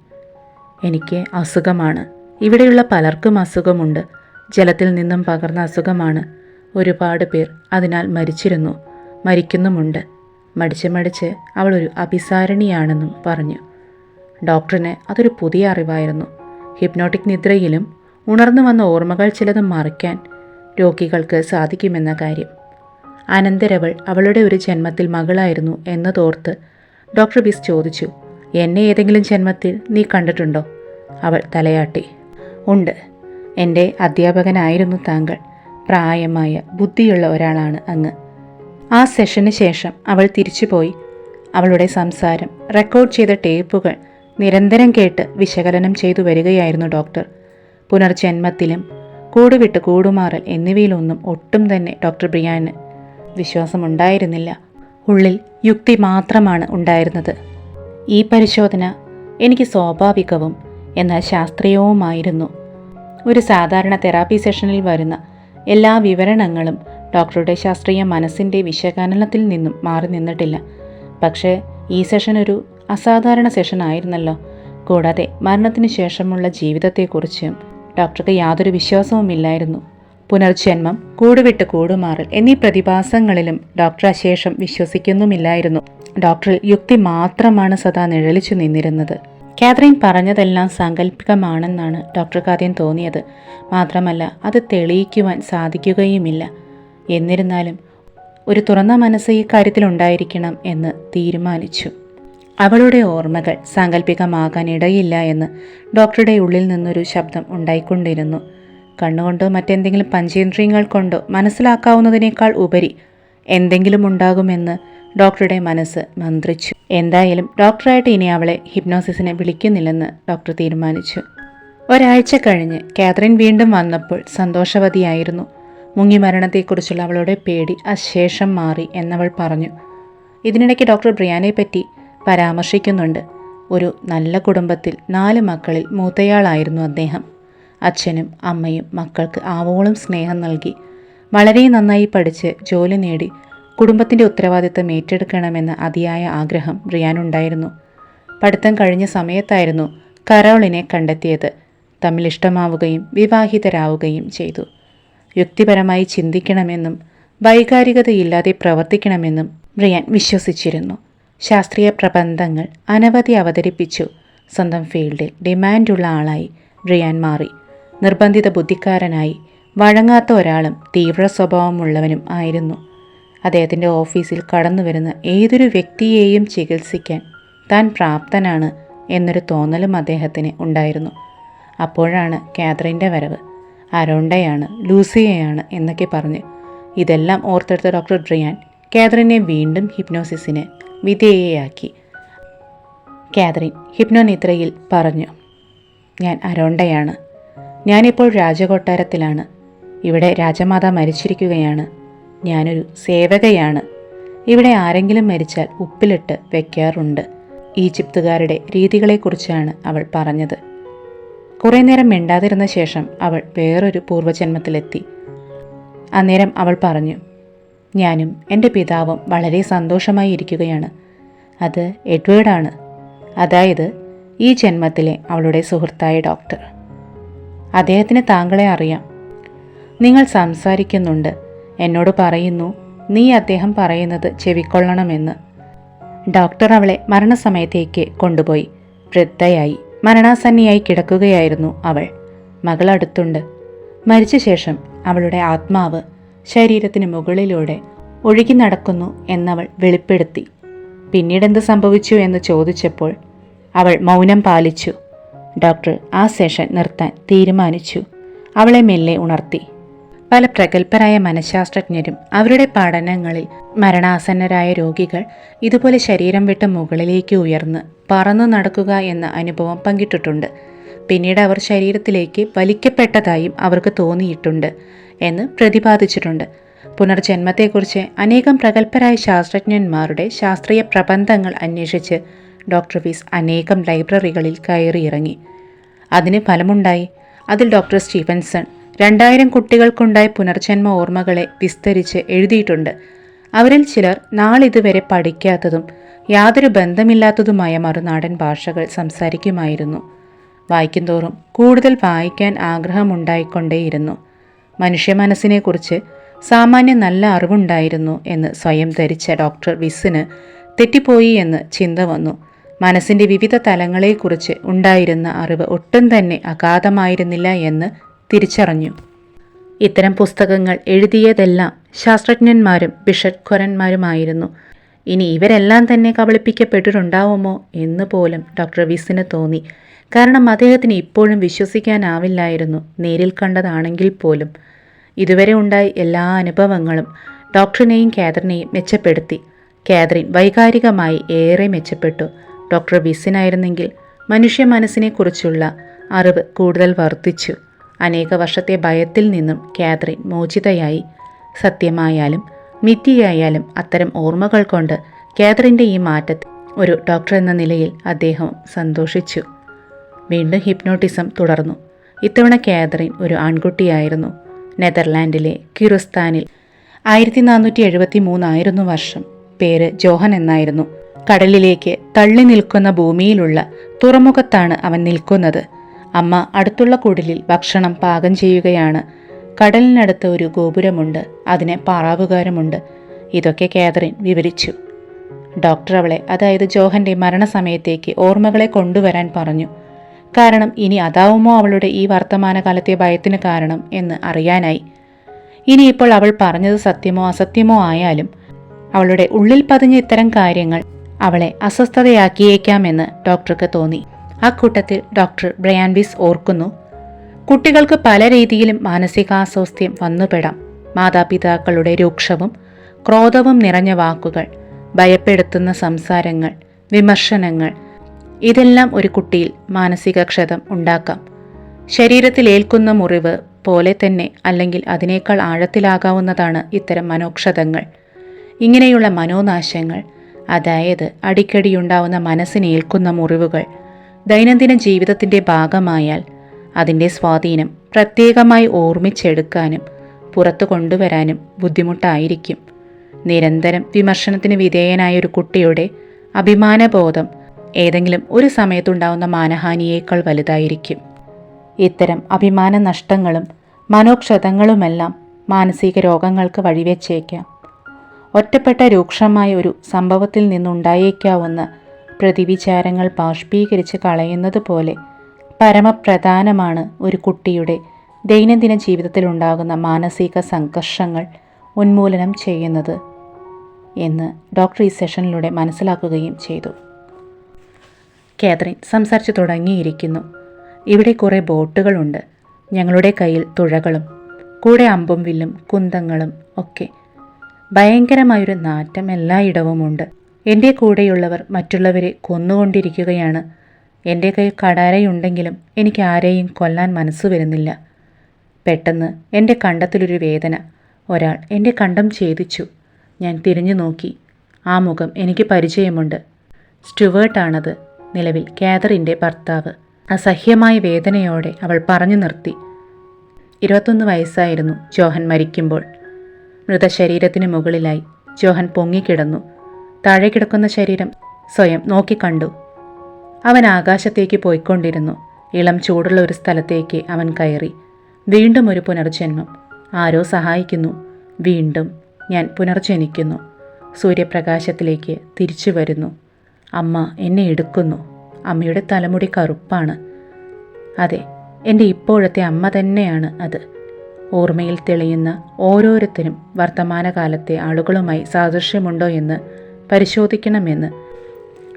എനിക്ക് അസുഖമാണ്. ഇവിടെയുള്ള പലർക്കും അസുഖമുണ്ട്. ജലത്തിൽ നിന്നും പകർന്ന അസുഖമാണ്. ഒരുപാട് പേർ അതിനാൽ മരിച്ചിരുന്നു, മരിക്കുന്നുമുണ്ട്. മടിച്ച് അവളൊരു അഭിസാരിണിയാണെന്നും പറഞ്ഞു. ഡോക്ടറിന് അതൊരു പുതിയ അറിവായിരുന്നു. ഹിപ്നോട്ടിക് നിദ്രയിലും ഉണർന്നു വന്ന ഓർമ്മകൾ ചിലത് മറിക്കാൻ രോഗികൾക്ക് സാധിക്കുമെന്ന കാര്യം. അനന്തരവൾ അവളുടെ ഒരു ജന്മത്തിൽ മകളായിരുന്നു എന്നതോർത്ത് ഡോക്ടർ ബിസ് ചോദിച്ചു, എന്നെ ഏതെങ്കിലും ജന്മത്തിൽ നീ കണ്ടിട്ടുണ്ടോ? അവൾ തലയാട്ടി. ഉണ്ട്, എൻ്റെ അധ്യാപകനായിരുന്നു താങ്കൾ. പ്രായമായ ബുദ്ധിയുള്ള ഒരാളാണ് അങ്ങ്. ആ സെഷന് ശേഷം അവൾ തിരിച്ചുപോയി. അവളുടെ സംസാരം റെക്കോർഡ് ചെയ്ത ടേപ്പുകൾ നിരന്തരം കേട്ട് വിശകലനം ചെയ്തു വരികയായിരുന്നു ഡോക്ടർ. പുനർജന്മത്തിലും കൂടുവിട്ട് കൂടുമാറൽ എന്നിവയിലൊന്നും ഒട്ടും തന്നെ ഡോക്ടർ ബ്രിയാന് വിശ്വാസമുണ്ടായിരുന്നില്ല. ഉള്ളിൽ യുക്തി മാത്രമാണ് ഉണ്ടായിരുന്നത്. ഈ പരിശോധന എനിക്ക് സ്വാഭാവികവും എന്നാൽ ശാസ്ത്രീയവുമായിരുന്നു. ഒരു സാധാരണ തെറാപ്പി സെഷനിൽ വരുന്ന എല്ലാ വിവരണങ്ങളും ഡോക്ടറുടെ ശാസ്ത്രീയ മനസ്സിൻ്റെ വിശകലനത്തിൽ നിന്നും മാറി നിന്നിട്ടില്ല. പക്ഷേ ഈ സെഷൻ ഒരു അസാധാരണ സെഷൻ ആയിരുന്നല്ലോ. കൂടാതെ മരണത്തിന് ശേഷമുള്ള ജീവിതത്തെക്കുറിച്ചും ഡോക്ടർക്ക് യാതൊരു വിശ്വാസവുമില്ലായിരുന്നു. പുനർജന്മം, കൂടുവിട്ട് കൂടുമാറൽ എന്നീ പ്രതിഭാസങ്ങളിലും ഡോക്ടർ അശേഷം വിശ്വസിക്കുന്നുമില്ലായിരുന്നു. ഡോക്ടറിൽ യുക്തി മാത്രമാണ് സദാ നിഴലിച്ചു നിന്നിരുന്നത്. കാതറിൻ പറഞ്ഞതെല്ലാം സാങ്കല്പികമാണെന്നാണ് ഡോക്ടർക്ക് ആദ്യം തോന്നിയത്. മാത്രമല്ല അത് തെളിയിക്കുവാൻ സാധിക്കുകയുമില്ല. എന്നിരുന്നാലും ഒരു തുറന്ന മനസ്സ് ഈ കാര്യത്തിലുണ്ടായിരിക്കണം എന്ന് തീരുമാനിച്ചു. അവളുടെ ഓർമ്മകൾ സാങ്കല്പികമാകാൻ ഇടയില്ല എന്ന് ഡോക്ടറുടെ ഉള്ളിൽ നിന്നൊരു ശബ്ദം ഉണ്ടായിക്കൊണ്ടിരുന്നു. കണ്ണുകൊണ്ടോ മറ്റെന്തെങ്കിലും പഞ്ചേന്ദ്രിയങ്ങൾ കൊണ്ടോ മനസ്സിലാക്കാവുന്നതിനേക്കാൾ ഉപരി എന്തെങ്കിലും ഉണ്ടാകുമെന്ന് ഡോക്ടറുടെ മനസ്സ് മന്ത്രിച്ചു. എന്തായാലും ഡോക്ടറായിട്ട് ഇനി അവളെ ഹിപ്നോസിസിനെ വിളിക്കുന്നില്ലെന്ന് ഡോക്ടർ തീരുമാനിച്ചു. ഒരാഴ്ച കഴിഞ്ഞ് കാതറിൻ വീണ്ടും വന്നപ്പോൾ സന്തോഷവതിയായിരുന്നു. മുങ്ങിമരണത്തെക്കുറിച്ചുള്ള അവളുടെ പേടി അശേഷം മാറി എന്നവൾ പറഞ്ഞു. ഇതിനിടയ്ക്ക് ഡോക്ടർ ബ്രിയാനെ പറ്റി പരാമർശിക്കുന്നുണ്ട്. ഒരു നല്ല കുടുംബത്തിൽ 4 മക്കളിൽ മൂത്തയാളായിരുന്നു അദ്ദേഹം. അച്ഛനും അമ്മയും മക്കൾക്ക് ആവോളം സ്നേഹം നൽകി. വളരെ നന്നായി പഠിച്ച് ജോലി നേടി കുടുംബത്തിൻ്റെ ഉത്തരവാദിത്തം ഏറ്റെടുക്കണമെന്ന അതിയായ ആഗ്രഹം ബ്രിയാനുണ്ടായിരുന്നു. പഠിത്തം കഴിഞ്ഞ സമയത്തായിരുന്നു കരോളിനെ കണ്ടെത്തിയത്. തമ്മിൽ ഇഷ്ടമാവുകയും വിവാഹിതരാവുകയും ചെയ്തു. യുക്തിപരമായി ചിന്തിക്കണമെന്നും വൈകാരികതയില്ലാതെ പ്രവർത്തിക്കണമെന്നും ബ്രിയാൻ വിശ്വസിച്ചിരുന്നു. ശാസ്ത്രീയ പ്രബന്ധങ്ങൾ അനവധി അവതരിപ്പിച്ചു. സ്വന്തം ഫീൽഡിൽ ഡിമാൻഡുള്ള ആളായി ബ്രിയാൻ മാറി. നിർബന്ധിത ബുദ്ധിക്കാരനായി വഴങ്ങാത്ത ഒരാളും തീവ്ര സ്വഭാവമുള്ളവനും ആയിരുന്നു. അദ്ദേഹത്തിൻ്റെ ഓഫീസിൽ കടന്നുവരുന്ന ഏതൊരു വ്യക്തിയെയും ചികിത്സിക്കാൻ താൻ പ്രാപ്തനാണ് എന്നൊരു തോന്നലും അദ്ദേഹത്തിന് ഉണ്ടായിരുന്നു. അപ്പോഴാണ് കാതറിൻ്റെ വരവ്. അരോണ്ടയാണ്, ലൂസിയയാണ് എന്നൊക്കെ പറഞ്ഞ് ഇതെല്ലാം ഓർത്തെടുത്ത ഡോക്ടർ ബ്രിയാൻ കാതറിനെ വീണ്ടും ഹിപ്നോസിസിന് വിധേയയാക്കി. കാതറിൻ ഹിപ്നോനിദ്രയിൽ പറഞ്ഞു, ഞാൻ അരോണ്ടയാണ്. ഞാനിപ്പോൾ രാജകൊട്ടാരത്തിലാണ്. ഇവിടെ രാജമാത മരിച്ചിരിക്കുകയാണ്. ഞാനൊരു സേവകയാണ്. ഇവിടെ ആരെങ്കിലും മരിച്ചാൽ ഉപ്പിലിട്ട് വയ്ക്കാറുണ്ട്. ഈജിപ്തുകാരുടെ രീതികളെക്കുറിച്ചാണ് അവൾ പറഞ്ഞത്. കുറേ നേരം മിണ്ടാതിരുന്ന ശേഷം അവൾ വേറൊരു പൂർവ്വജന്മത്തിലെത്തി. അന്നേരം അവൾ പറഞ്ഞു, ഞാനും എൻ്റെ പിതാവും വളരെ സന്തോഷമായി ഇരിക്കുകയാണ്. അത് എഡ്വേർഡാണ്, അതായത് ഈ ജന്മത്തിലെ അവളുടെ സുഹൃത്തായ ഡോക്ടർ. അദ്ദേഹത്തിന് താങ്കളെ അറിയാം. നിങ്ങൾ സംസാരിക്കുന്നുണ്ട്. എന്നോട് പറയുന്നു നീ അദ്ദേഹം പറയുന്നത് ചെവിക്കൊള്ളണമെന്ന്. ഡോക്ടർ അവളെ മരണസമയത്തേക്ക് കൊണ്ടുപോയി. വൃദ്ധയായി മരണാസന്നിയായി കിടക്കുകയായിരുന്നു അവൾ. മകൾ അടുത്തുണ്ട്. മരിച്ച ശേഷം അവളുടെ ആത്മാവ് ശരീരത്തിന് മുകളിലൂടെ ഒഴുകി നടക്കുന്നു എന്നവൾ വെളിപ്പെടുത്തി. പിന്നീടെന്ത് സംഭവിച്ചു എന്ന് ചോദിച്ചപ്പോൾ അവൾ മൗനം പാലിച്ചു. ഡോക്ടർ ആ സെഷൻ നിർത്താൻ തീരുമാനിച്ചു. അവളെ മെല്ലെ ഉണർത്തി. പല പ്രഗത്ഭരായ മനഃശാസ്ത്രജ്ഞരും അവരുടെ പഠനങ്ങളിൽ മരണാസന്നരായ രോഗികൾ ഇതുപോലെ ശരീരം വിട്ട് മുകളിലേക്ക് ഉയർന്ന് പറന്നു നടക്കുക എന്ന അനുഭവം പങ്കിട്ടിട്ടുണ്ട്. പിന്നീട് അവർ ശരീരത്തിലേക്ക് വലിക്കപ്പെട്ടതായും അവർക്ക് തോന്നിയിട്ടുണ്ട് എന്ന് പ്രതിപാദിച്ചിട്ടുണ്ട്. പുനർജന്മത്തെക്കുറിച്ച് അനേകം പ്രഗത്ഭരായ ശാസ്ത്രജ്ഞന്മാരുടെ ശാസ്ത്രീയ പ്രബന്ധങ്ങൾ അന്വേഷിച്ച് ഡോക്ടർ വീസ് അനേകം ലൈബ്രറികളിൽ കയറിയിറങ്ങി. അതിന് ഫലമുണ്ടായി. അതിൽ ഡോക്ടർ സ്റ്റീഫൻസൺ 2000 കുട്ടികൾക്കുണ്ടായ പുനർജന്മ ഓർമ്മകളെ വിസ്തരിച്ച് എഴുതിയിട്ടുണ്ട്. അവരിൽ ചിലർ നാളിതുവരെ പഠിക്കാത്തതും യാതൊരു ബന്ധമില്ലാത്തതുമായ മറുനാടൻ ഭാഷകൾ സംസാരിക്കുമായിരുന്നു. വായിക്കുന്തോറും കൂടുതൽ വായിക്കാൻ ആഗ്രഹമുണ്ടായിക്കൊണ്ടേയിരുന്നു. മനുഷ്യ മനസ്സിനെക്കുറിച്ച് സാമാന്യം നല്ല അറിവുണ്ടായിരുന്നു എന്ന് സ്വയം ധരിച്ച ഡോക്ടർ വിസിന് തെറ്റിപ്പോയി എന്ന് ചിന്ത വന്നു. മനസ്സിൻ്റെ വിവിധ തലങ്ങളെക്കുറിച്ച് ഉണ്ടായിരുന്ന അറിവ് ഒട്ടും തന്നെ അഗാധമായിരുന്നില്ല എന്ന് തിരിച്ചറിഞ്ഞു. ഇത്തരം പുസ്തകങ്ങൾ എഴുതിയതെല്ലാം ശാസ്ത്രജ്ഞന്മാരും ഭിഷഗ്വരന്മാരുമായിരുന്നു. ഇനി ഇവരെല്ലാം തന്നെ കബളിപ്പിക്കപ്പെട്ടിട്ടുണ്ടാവുമോ എന്ന് പോലും ഡോക്ടർ വിസിന് തോന്നി. കാരണം അദ്ദേഹത്തിന് ഇപ്പോഴും വിശ്വസിക്കാനാവില്ലായിരുന്നു, നേരിൽ കണ്ടതാണെങ്കിൽ പോലും. ഇതുവരെ ഉണ്ടായ എല്ലാ അനുഭവങ്ങളും ഡോക്ടറിനെയും കാതറിനെയും മെച്ചപ്പെടുത്തി. കാതറിൻ വൈകാരികമായി ഏറെ മെച്ചപ്പെട്ടു. ഡോക്ടർ വിസിനായിരുന്നെങ്കിൽ മനുഷ്യ മനസ്സിനെക്കുറിച്ചുള്ള അറിവ് കൂടുതൽ വർദ്ധിച്ചു. അനേക വർഷത്തെ ഭയത്തിൽ നിന്നും കാതറിൻ മോചിതയായി. സത്യമായാലും മിഥ്യയായാലും അത്തരം ഓർമ്മകൾ കൊണ്ട് കാതറിൻ്റെ ഈ മാറ്റത്തിൽ ഒരു ഡോക്ടർ എന്ന നിലയിൽ അദ്ദേഹം സന്തോഷിച്ചു. വീണ്ടും ഹിപ്നോട്ടിസം തുടർന്നു. ഇത്തവണ കാതറിൻ ഒരു ആൺകുട്ടിയായിരുന്നു. നെതർലാൻഡിലെ കിറുസ്ഥാനിൽ 1473 ആയിരുന്നു വർഷം. പേര് ജോഹൻ എന്നായിരുന്നു. കടലിലേക്ക് തള്ളി നിൽക്കുന്ന ഭൂമിയിലുള്ള തുറമുഖത്താണ് അവൻ നിൽക്കുന്നത്. അമ്മ അടുത്തുള്ള കുടിലിൽ ഭക്ഷണം പാകം ചെയ്യുകയാണ്. കടലിനടുത്ത് ഒരു ഗോപുരമുണ്ട്, അതിന് പാറാവുകാരമുണ്ട്. ഇതൊക്കെ കാതറിൻ വിവരിച്ചു. ഡോക്ടർ അവളെ, അതായത് ജോഹന്റെ മരണസമയത്തേക്ക് ഓർമ്മകളെ കൊണ്ടുവരാൻ പറഞ്ഞു. കാരണം ഇനി അതാവുമോ അവളുടെ ഈ വർത്തമാനകാലത്തെ ഭയത്തിന് കാരണം എന്ന് അറിയാനായി. ഇനിയിപ്പോൾ അവൾ പറഞ്ഞത് സത്യമോ അസത്യമോ ആയാലും അവളുടെ ഉള്ളിൽ പതിഞ്ഞ ഇത്തരം കാര്യങ്ങൾ അവളെ അസ്വസ്ഥതയാക്കിയേക്കാമെന്ന് ഡോക്ടർക്ക് തോന്നി. അക്കൂട്ടത്തിൽ ഡോക്ടർ ബ്രയാൻവിസ് ഓർക്കുന്നു, കുട്ടികൾക്ക് പല രീതിയിലും മാനസികാസ്വാസ്ഥ്യം വന്നുപെടാം. മാതാപിതാക്കളുടെ രൂക്ഷവും ക്രോധവും നിറഞ്ഞ വാക്കുകൾ, ഭയപ്പെടുത്തുന്ന സംസാരങ്ങൾ, വിമർശനങ്ങൾ, ഇതെല്ലാം ഒരു കുട്ടിയിൽ മാനസിക ക്ഷതം ഉണ്ടാക്കാം. ശരീരത്തിൽ ഏൽക്കുന്ന മുറിവ് പോലെ തന്നെ അല്ലെങ്കിൽ അതിനേക്കാൾ ആഴത്തിലാകാവുന്നതാണ് ഇത്തരം മനോക്ഷതങ്ങൾ. ഇങ്ങനെയുള്ള മനോനാശങ്ങൾ, അതായത് അടിക്കടിയുണ്ടാവുന്ന മനസ്സിനേൽക്കുന്ന മുറിവുകൾ ദൈനംദിന ജീവിതത്തിൻ്റെ ഭാഗമായാൽ അതിൻ്റെ സ്വാധീനം പ്രത്യേകമായി ഓർമ്മിച്ചെടുക്കാനും പുറത്തു കൊണ്ടുവരാനും ബുദ്ധിമുട്ടായിരിക്കും. നിരന്തരം വിമർശനത്തിന് വിധേയനായ ഒരു കുട്ടിയുടെ അഭിമാനബോധം ഏതെങ്കിലും ഒരു സമയത്തുണ്ടാവുന്ന മാനഹാനിയേക്കാൾ വലുതായിരിക്കും. ഇത്തരം അഭിമാന നഷ്ടങ്ങളും മനോക്ഷതങ്ങളുമെല്ലാം മാനസിക രോഗങ്ങൾക്ക് വഴിവെച്ചേക്കാം. ഒറ്റപ്പെട്ട രൂക്ഷമായ ഒരു സംഭവത്തിൽ നിന്നുണ്ടായേക്കാവുന്ന പ്രതിവിചാരങ്ങൾ ബാഷ്പീകരിച്ച് കളയുന്നത് പോലെ പരമപ്രധാനമാണ് ഒരു കുട്ടിയുടെ ദൈനംദിന ജീവിതത്തിലുണ്ടാകുന്ന മാനസിക സംഘർഷങ്ങൾ ഉന്മൂലനം ചെയ്യുന്നത് എന്ന് ഡോക്ടർ ഈ സെഷനിലൂടെ മനസ്സിലാക്കുകയും ചെയ്തു. കാതറിൻ സംസാരിച്ചു തുടങ്ങിയിരിക്കുന്നു. ഇവിടെ കുറേ ബോട്ടുകളുണ്ട്. ഞങ്ങളുടെ കയ്യിൽ തുഴകളും കൂടെ അമ്പും വില്ലും കുന്തങ്ങളും ഒക്കെ. ഭയങ്കരമായൊരു നാറ്റം എല്ലായിടവുമുണ്ട്. എൻ്റെ കൂടെയുള്ളവർ മറ്റുള്ളവരെ കൊന്നുകൊണ്ടിരിക്കുകയാണ്. എൻ്റെ കയ്യിൽ കടാരയുണ്ടെങ്കിലും എനിക്ക് ആരെയും കൊല്ലാൻ മനസ്സ് വരുന്നില്ല. പെട്ടെന്ന് എൻ്റെ കണ്ടത്തിലൊരു വേദന. ഒരാൾ എൻ്റെ കണ്ടം ഛേദിച്ചു. ഞാൻ തിരിഞ്ഞു നോക്കി. ആ മുഖം എനിക്ക് പരിചയമുണ്ട്. സ്റ്റുവേർട്ടാണത്, നിലവിൽ കാതറിൻ്റെ ഭർത്താവ്. അസഹ്യമായ വേദനയോടെ അവൾ പറഞ്ഞു നിർത്തി. 21 വയസ്സായിരുന്നു ജോഹൻ മരിക്കുമ്പോൾ. മൃതശരീരത്തിന് മുകളിലായി ജോഹൻ പൊങ്ങിക്കിടന്നു. താഴെ കിടക്കുന്ന ശരീരം സ്വയം നോക്കിക്കണ്ടു. അവൻ ആകാശത്തേക്ക് പോയിക്കൊണ്ടിരുന്നു. ഇളം ചൂടുള്ള ഒരു സ്ഥലത്തേക്ക് അവൻ കയറി. വീണ്ടും ഒരു പുനർജന്മം. ആരോ സഹായിക്കുന്നു. വീണ്ടും ഞാൻ പുനർജനിക്കുന്നു. സൂര്യപ്രകാശത്തിലേക്ക് തിരിച്ചു വരുന്നു. അമ്മ എന്നെ എടുക്കുന്നു. അമ്മയുടെ തലമുടി കറുപ്പാണ്. അതെ, എൻ്റെ ഇപ്പോഴത്തെ അമ്മ തന്നെയാണ് അത്. ഓർമ്മയിൽ തെളിയുന്ന ഓരോരുത്തരും വർത്തമാനകാലത്തെ ആളുകളുമായി സാദൃശ്യമുണ്ടോ എന്ന് പരിശോധിക്കണമെന്ന്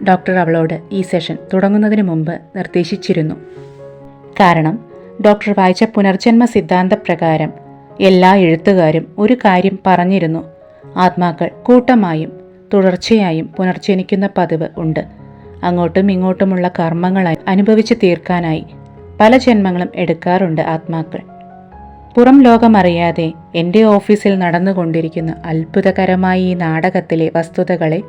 ഡോക്ടർ അവളോട് ഈ സെഷൻ തുടങ്ങുന്നതിന് മുമ്പ് നിർദ്ദേശിച്ചിരുന്നു. കാരണം ഡോക്ടർ വായിച്ച പുനർജന്മ സിദ്ധാന്തപ്രകാരം എല്ലാ എഴുത്തുകാരും ഒരു കാര്യം പറഞ്ഞിരുന്നു: ആത്മാക്കൾ കൂട്ടമായും തുടർച്ചയായും പുനർജനിക്കുന്ന പതിവ് ഉണ്ട്. അങ്ങോട്ടും ഇങ്ങോട്ടുമുള്ള കർമ്മങ്ങൾ അനുഭവിച്ച് തീർക്കാനായി പല ജന്മങ്ങളും എടുക്കാറുണ്ട് ആത്മാക്കൾ. പുറം ലോകമറിയാതെ എൻ്റെ ഓഫീസിൽ നടന്നുകൊണ്ടിരിക്കുന്ന അത്ഭുതകരമായ ഈ നാടകത്തിലെ വസ്തുതകളെ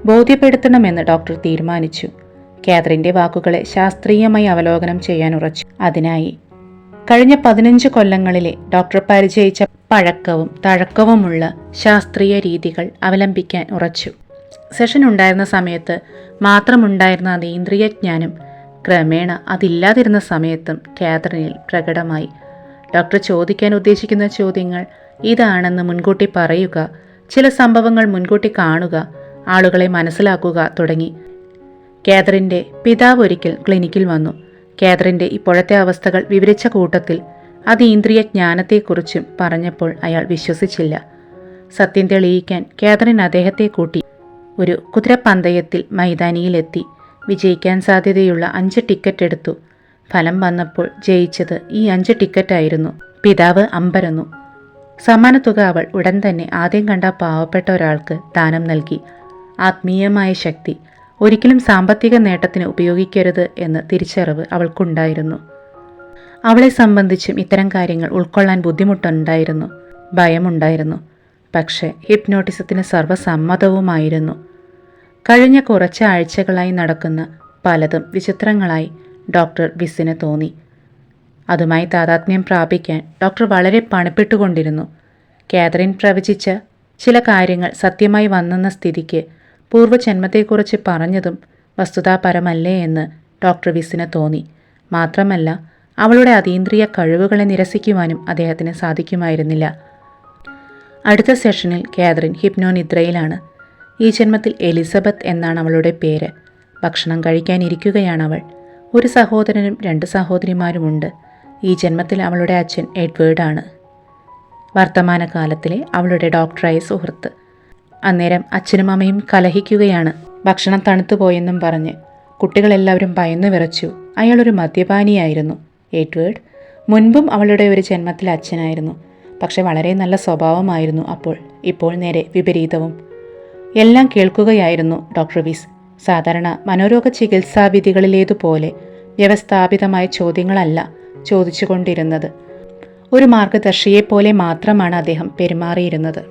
ബോധ്യപ്പെടുത്തണമെന്ന് ഡോക്ടർ തീരുമാനിച്ചു. കാതറിൻ്റെ വാക്കുകളെ ശാസ്ത്രീയമായി അവലോകനം ചെയ്യാൻ ഉറച്ചു. അതിനായി കഴിഞ്ഞ 15 കൊല്ലങ്ങളിലെ ഡോക്ടർ പരിചയിച്ച പഴക്കവും തഴക്കവുമുള്ള ശാസ്ത്രീയ രീതികൾ അവലംബിക്കാൻ ഉറച്ചു. സെഷൻ ഉണ്ടായിരുന്ന സമയത്ത് മാത്രമുണ്ടായിരുന്ന അതീന്ദ്രിയ ജ്ഞാനം ക്രമേണ അതില്ലാതിരുന്ന സമയത്തും കാതറിനിൽ പ്രകടമായി. ഡോക്ടർ ചോദിക്കാൻ ഉദ്ദേശിക്കുന്ന ചോദ്യങ്ങൾ ഇതാണെന്ന് മുൻകൂട്ടി പറയുക, ചില സംഭവങ്ങൾ മുൻകൂട്ടി കാണുക, ആളുകളെ മനസ്സിലാക്കുക തുടങ്ങി. കാതറിൻ്റെ പിതാവ് ഒരിക്കൽ ക്ലിനിക്കിൽ വന്നു. കാതറിൻ്റെ ഇപ്പോഴത്തെ അവസ്ഥകൾ വിവരിച്ച കൂട്ടത്തിൽ അതീന്ദ്രിയ ജ്ഞാനത്തെക്കുറിച്ചും പറഞ്ഞപ്പോൾ അയാൾ വിശ്വസിച്ചില്ല. സത്യം തെളിയിക്കാൻ കാതറിൻ അദ്ദേഹത്തെ കൂട്ടി ഒരു കുതിരപ്പന്തയത്തിൽ മൈതാനിയിലെത്തി. വിജയിക്കാൻ സാധ്യതയുള്ള 5 ടിക്കറ്റ് എടുത്തു. ഫലം വന്നപ്പോൾ ജയിച്ചത് ഈ 5 ടിക്കറ്റായിരുന്നു. പിതാവ് അമ്പരന്നു. സമ്മാനത്തുക അവൾ ഉടൻ തന്നെ ആദ്യം കണ്ട പാവപ്പെട്ട ഒരാൾക്ക് ദാനം നൽകി. ആത്മീയമായ ശക്തി ഒരിക്കലും സാമ്പത്തിക നേട്ടത്തിന് ഉപയോഗിക്കരുത് എന്ന തിരിച്ചറിവ് അവൾക്കുണ്ടായിരുന്നു. അവളെ സംബന്ധിച്ചും ഇത്തരം കാര്യങ്ങൾ ഉൾക്കൊള്ളാൻ ബുദ്ധിമുട്ടുണ്ടായിരുന്നു, ഭയമുണ്ടായിരുന്നു. പക്ഷേ ഹിപ്നോട്ടിസത്തിന് സർവ്വസമ്മതവുമായിരുന്നു. കഴിഞ്ഞ കുറച്ച് ആഴ്ചകളായി നടക്കുന്ന പലതും വിചിത്രങ്ങളായി ഡോക്ടർ വിസിന് തോന്നി. അതുമായി താതാത്മ്യം പ്രാപിക്കാൻ ഡോക്ടർ വളരെ പണിപ്പെട്ടുകൊണ്ടിരുന്നു. കാതറിൻ പ്രവചിച്ച ചില കാര്യങ്ങൾ സത്യമായി വന്നെന്ന സ്ഥിതിക്ക് പൂർവ്വജന്മത്തെക്കുറിച്ച് പറഞ്ഞതും വസ്തുതാപരമല്ലേ എന്ന് ഡോക്ടർ വിസിന് തോന്നി. മാത്രമല്ല, അവളുടെ അതീന്ദ്രിയ കഴിവുകളെ നിരസിക്കുവാനും അദ്ദേഹത്തിന് സാധിക്കുമായിരുന്നില്ല. അടുത്ത സെഷനിൽ കാതറിൻ ഹിപ്നോനിദ്രയിലാണ്. ഈ ജന്മത്തിൽ എലിസബത്ത് എന്നാണ് അവളുടെ പേര്. ഭക്ഷണം കഴിക്കാനിരിക്കുകയാണവൾ. ഒരു സഹോദരനും 2 സഹോദരിമാരുമുണ്ട്. ഈ ജന്മത്തിൽ അവളുടെ അച്ഛൻ എഡ്വേർഡാണ്, വർത്തമാനകാലത്തിലെ അവളുടെ ഡോക്ടറായ സുഹൃത്ത്. അന്നേരം അച്ഛനും അമ്മയും കലഹിക്കുകയാണ്. ഭക്ഷണം തണുത്തുപോയെന്നും പറഞ്ഞ് കുട്ടികളെല്ലാവരും ഭയന്നു വിറച്ചു. അയാളൊരു മദ്യപാനിയായിരുന്നു എഡ്വേർഡ്. മുൻപും അവളുടെ ഒരു ജന്മത്തിൽ അച്ഛനായിരുന്നു. പക്ഷെ വളരെ നല്ല സ്വഭാവമായിരുന്നു ഇപ്പോൾ നേരെ വിപരീതവും. എല്ലാം കേൾക്കുകയായിരുന്നു ഡോക്ടർ വിസ്. സാധാരണ മനോരോഗ ചികിത്സാവിധികളിലേതുപോലെ വ്യവസ്ഥാപിതമായ ചോദ്യങ്ങളല്ല ചോദിച്ചുകൊണ്ടിരുന്നത്. ഒരു മാർഗദർശിയെപ്പോലെ മാത്രമാണ് അദ്ദേഹം പെരുമാറിയിരുന്നത്.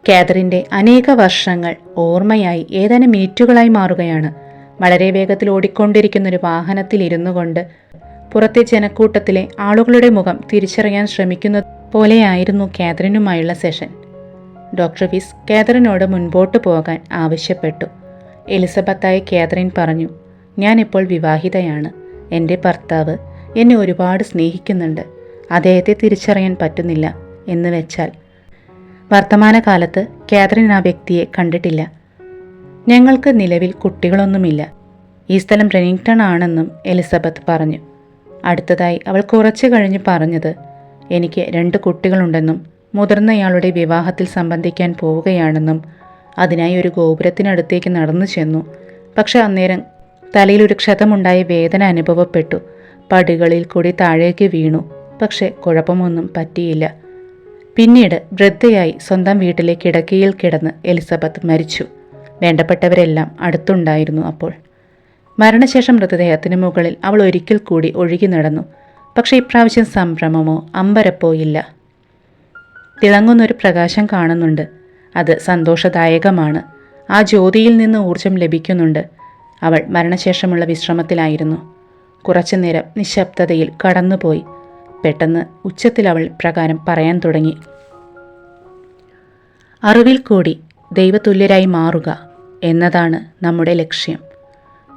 കാതറിൻ്റെ അനേക വർഷങ്ങൾ ഓർമ്മയായി ഏതാനും മിനിറ്റുകളായി മാറുകയാണ്. വളരെ വേഗത്തിൽ ഓടിക്കൊണ്ടിരിക്കുന്നൊരു വാഹനത്തിൽ ഇരുന്നു കൊണ്ട് പുറത്തെ ജനക്കൂട്ടത്തിലെ ആളുകളുടെ മുഖം തിരിച്ചറിയാൻ ശ്രമിക്കുന്നത് പോലെയായിരുന്നു കാതറിനുമായുള്ള സെഷൻ. ഡോക്ടർ വിസ് കാതറിനോട് മുൻപോട്ട് പോകാൻ ആവശ്യപ്പെട്ടു. എലിസബത്തായ കാതറിൻ പറഞ്ഞു, ഞാനിപ്പോൾ വിവാഹിതയാണ്. എൻ്റെ ഭർത്താവ് എന്നെ ഒരുപാട് സ്നേഹിക്കുന്നുണ്ട്. അദ്ദേഹത്തെ തിരിച്ചറിയാൻ പറ്റുന്നില്ല എന്ന് വെച്ചാൽ വർത്തമാനകാലത്ത് കാതറിൻ ആ വ്യക്തിയെ കണ്ടിട്ടില്ല. ഞങ്ങൾക്ക് നിലവിൽ കുട്ടികളൊന്നുമില്ല. ഈ സ്ഥലം റെനിങ്ടൺ ആണെന്നും എലിസബത്ത് പറഞ്ഞു. അടുത്തതായി അവൾ കുറച്ചു കഴിഞ്ഞ് പറഞ്ഞത്, എനിക്ക് 2 കുട്ടികളുണ്ടെന്നും മുതിർന്നയാളുടെ വിവാഹത്തിൽ സംബന്ധിക്കാൻ പോവുകയാണെന്നും അതിനായി ഒരു ഗോപുരത്തിനടുത്തേക്ക് നടന്നു ചെന്നു. പക്ഷെ അന്നേരം തലയിലൊരു ക്ഷതമുണ്ടായ വേദന അനുഭവപ്പെട്ടു. പടികളിൽ കൂടി താഴേക്ക് വീണു. പക്ഷെ കുഴപ്പമൊന്നും പറ്റിയില്ല. പിന്നീട് വൃദ്ധയായി സ്വന്തം വീട്ടിലെ കിടക്കയിൽ കിടന്ന് എലിസബത്ത് മരിച്ചു. വേണ്ടപ്പെട്ടവരെല്ലാം അടുത്തുണ്ടായിരുന്നു. അപ്പോൾ മരണശേഷം മൃതദേഹത്തിന് മുകളിൽ അവൾ ഒരിക്കൽ കൂടി ഒഴുകി നടന്നു. പക്ഷേ ഇപ്രാവശ്യം സംഭ്രമമോ അമ്പരപ്പോ ഇല്ല. തിളങ്ങുന്നൊരു പ്രകാശം കാണുന്നുണ്ട്. അത് സന്തോഷദായകമാണ്. ആ ജ്യോതിയിൽ നിന്ന് ഊർജം ലഭിക്കുന്നുണ്ട്. അവൾ മരണശേഷമുള്ള വിശ്രമത്തിലായിരുന്നു. കുറച്ചുനേരം നിശബ്ദതയിൽ കടന്നുപോയി. പെട്ടെന്ന് ഉച്ചത്തിൽ അവൾ പ്രകാരം പറയാൻ തുടങ്ങി, അറിവിൽ കൂടി ദൈവതുല്യരായി മാറുക എന്നതാണ് നമ്മുടെ ലക്ഷ്യം.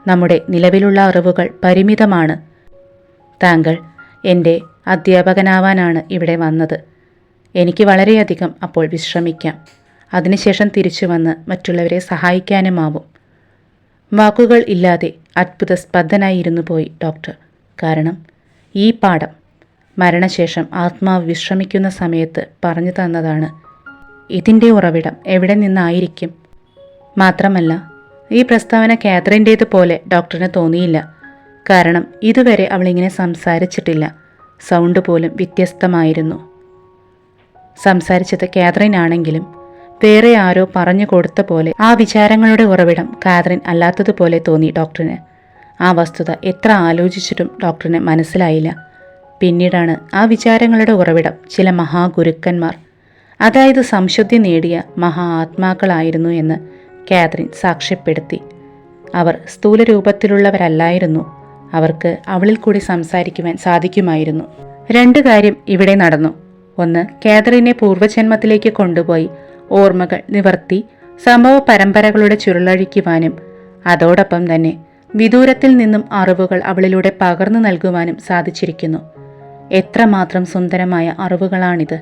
നമ്മുടെ നിലവിലുള്ള അറിവുകൾ പരിമിതമാണ്. താങ്കൾ എൻ്റെ അധ്യാപകനാവാനാണ് ഇവിടെ വന്നത്. എനിക്ക് വളരെയധികം അപ്പോൾ വിശ്രമിക്കാം. അതിനുശേഷം തിരിച്ചു വന്ന് മറ്റുള്ളവരെ സഹായിക്കാനുമാവും. വാക്കുകൾ ഇല്ലാതെ അത്ഭുതസ്പന്ദനായിരുന്നു പോയി ഡോക്ടർ. കാരണം ഈ പാഠം മരണശേഷം ആത്മാവ് വിശ്രമിക്കുന്ന സമയത്ത് പറഞ്ഞു തന്നതാണ്. ഇതിൻ്റെ ഉറവിടം എവിടെ നിന്നായിരിക്കും? മാത്രമല്ല, ഈ പ്രസ്താവന കാതറിൻ്റേതുപോലെ ഡോക്ടറിന് തോന്നിയില്ല. കാരണം ഇതുവരെ അവളിങ്ങനെ സംസാരിച്ചിട്ടില്ല. സൗണ്ട് പോലും വ്യത്യസ്തമായിരുന്നു. സംസാരിച്ചത് കാതറിൻ ആണെങ്കിലും വേറെ ആരോ പറഞ്ഞു കൊടുത്ത പോലെ ആ വിചാരങ്ങളുടെ ഉറവിടം കാതറിൻ അല്ലാത്തതുപോലെ തോന്നി ഡോക്ടറിന്. ആ വസ്തുത എത്ര ആലോചിച്ചിട്ടും ഡോക്ടറിന് മനസ്സിലായില്ല. പിന്നീടാണ് ആ വിചാരങ്ങളുടെ ഉറവിടം ചില മഹാഗുരുക്കന്മാർ, അതായത് സംശുദ്ധി നേടിയ മഹാ ആത്മാക്കളായിരുന്നു എന്ന് കാതറിൻ സാക്ഷ്യപ്പെടുത്തി. അവർ സ്ഥൂല രൂപത്തിലുള്ളവരല്ലായിരുന്നു. അവർക്ക് അവളിൽ കൂടി സംസാരിക്കുവാൻ സാധിക്കുമായിരുന്നു. 2 കാര്യം ഇവിടെ നടന്നു. ഒന്ന്, കാതറിനെ പൂർവ്വജന്മത്തിലേക്ക് കൊണ്ടുപോയി ഓർമ്മകൾ നിവർത്തി സംഭവ പരമ്പരകളുടെ ചുരുളഴിക്കുവാനും അതോടൊപ്പം തന്നെ വിദൂരത്തിൽ നിന്നും അറിവുകൾ അവളിലൂടെ പകർന്നു നൽകുവാനും സാധിച്ചിരിക്കുന്നു. എത്രമാത്രം സുന്ദരമായ അറിവുകളാണിത്!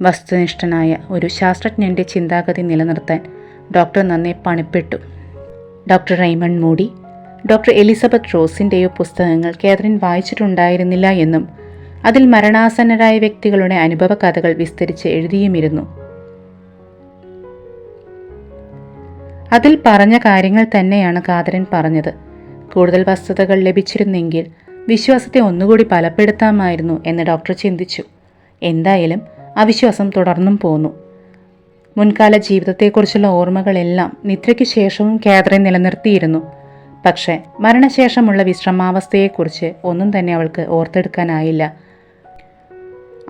വസ്തുനിഷ്ഠനായ ഒരു ശാസ്ത്രജ്ഞൻ്റെ ചിന്താഗതി നിലനിർത്താൻ ഡോക്ടർ നന്നെ പണിപ്പെട്ടു. Doctor Raymond Moody, doctor Elizabeth റോസിൻ്റെയോ പുസ്തകങ്ങൾ കാതറിൻ വായിച്ചിട്ടുണ്ടായിരുന്നില്ല എന്നും അതിൽ മരണാസന്നരായ വ്യക്തികളുടെ അനുഭവ കഥകൾ വിസ്തരിച്ച് എഴുതിയുമിരുന്നു. അതിൽ പറഞ്ഞ കാര്യങ്ങൾ തന്നെയാണ് കാതറിൻ പറഞ്ഞത്. കൂടുതൽ വസ്തുതകൾ ലഭിച്ചിരുന്നെങ്കിൽ വിശ്വാസത്തെ ഒന്നുകൂടി ബലപ്പെടുത്താമായിരുന്നു എന്ന് ഡോക്ടർ ചിന്തിച്ചു. എന്തായാലും അവിശ്വാസം തുടർന്നും പോന്നു. മുൻകാല ജീവിതത്തെക്കുറിച്ചുള്ള ഓർമ്മകളെല്ലാം നിദ്രയ്ക്ക് ശേഷവും കാതറിൻ നിലനിർത്തിയിരുന്നു. പക്ഷേ മരണശേഷമുള്ള വിശ്രമാവസ്ഥയെക്കുറിച്ച് ഒന്നും തന്നെ അവൾക്ക് ഓർത്തെടുക്കാനായില്ല.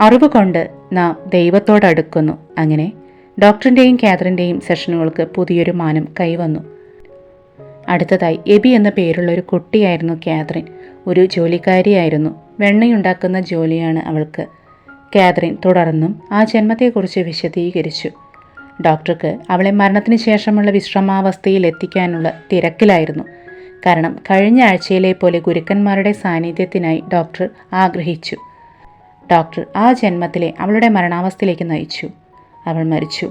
അറിവുകൊണ്ട് നാം ദൈവത്തോടടുക്കുന്നു. അങ്ങനെ ഡോക്ടറിൻ്റെയും കാതറിൻ്റെയും സെഷനുകൾക്ക് പുതിയൊരു മാനം കൈവന്നു. അടുത്തതായി എബി എന്ന പേരുള്ള ഒരു കുട്ടിയായിരുന്നു കാതറിൻ. ഒരു ജോലിക്കാരിയായിരുന്നു. വെണ്ണയുണ്ടാക്കുന്ന ജോലിയാണ് അവൾക്ക്. കാതറിൻ തുടർന്നും ആ ജന്മത്തെക്കുറിച്ച് വിശദീകരിച്ചു. ഡോക്ടർക്ക് അവളെ മരണത്തിന് ശേഷമുള്ള വിശ്രമാവസ്ഥയിൽ എത്തിക്കാനുള്ള തിരക്കിലായിരുന്നു. കാരണം കഴിഞ്ഞ ആഴ്ചയിലെ പോലെ ഗുരുക്കന്മാരുടെ സാന്നിധ്യത്തിനായി ഡോക്ടർ ആഗ്രഹിച്ചു. ഡോക്ടർ ആ ജന്മത്തിലെ അവളുടെ മരണാവസ്ഥയിലേക്ക് നയിച്ചു. അവൾ മരിച്ചു.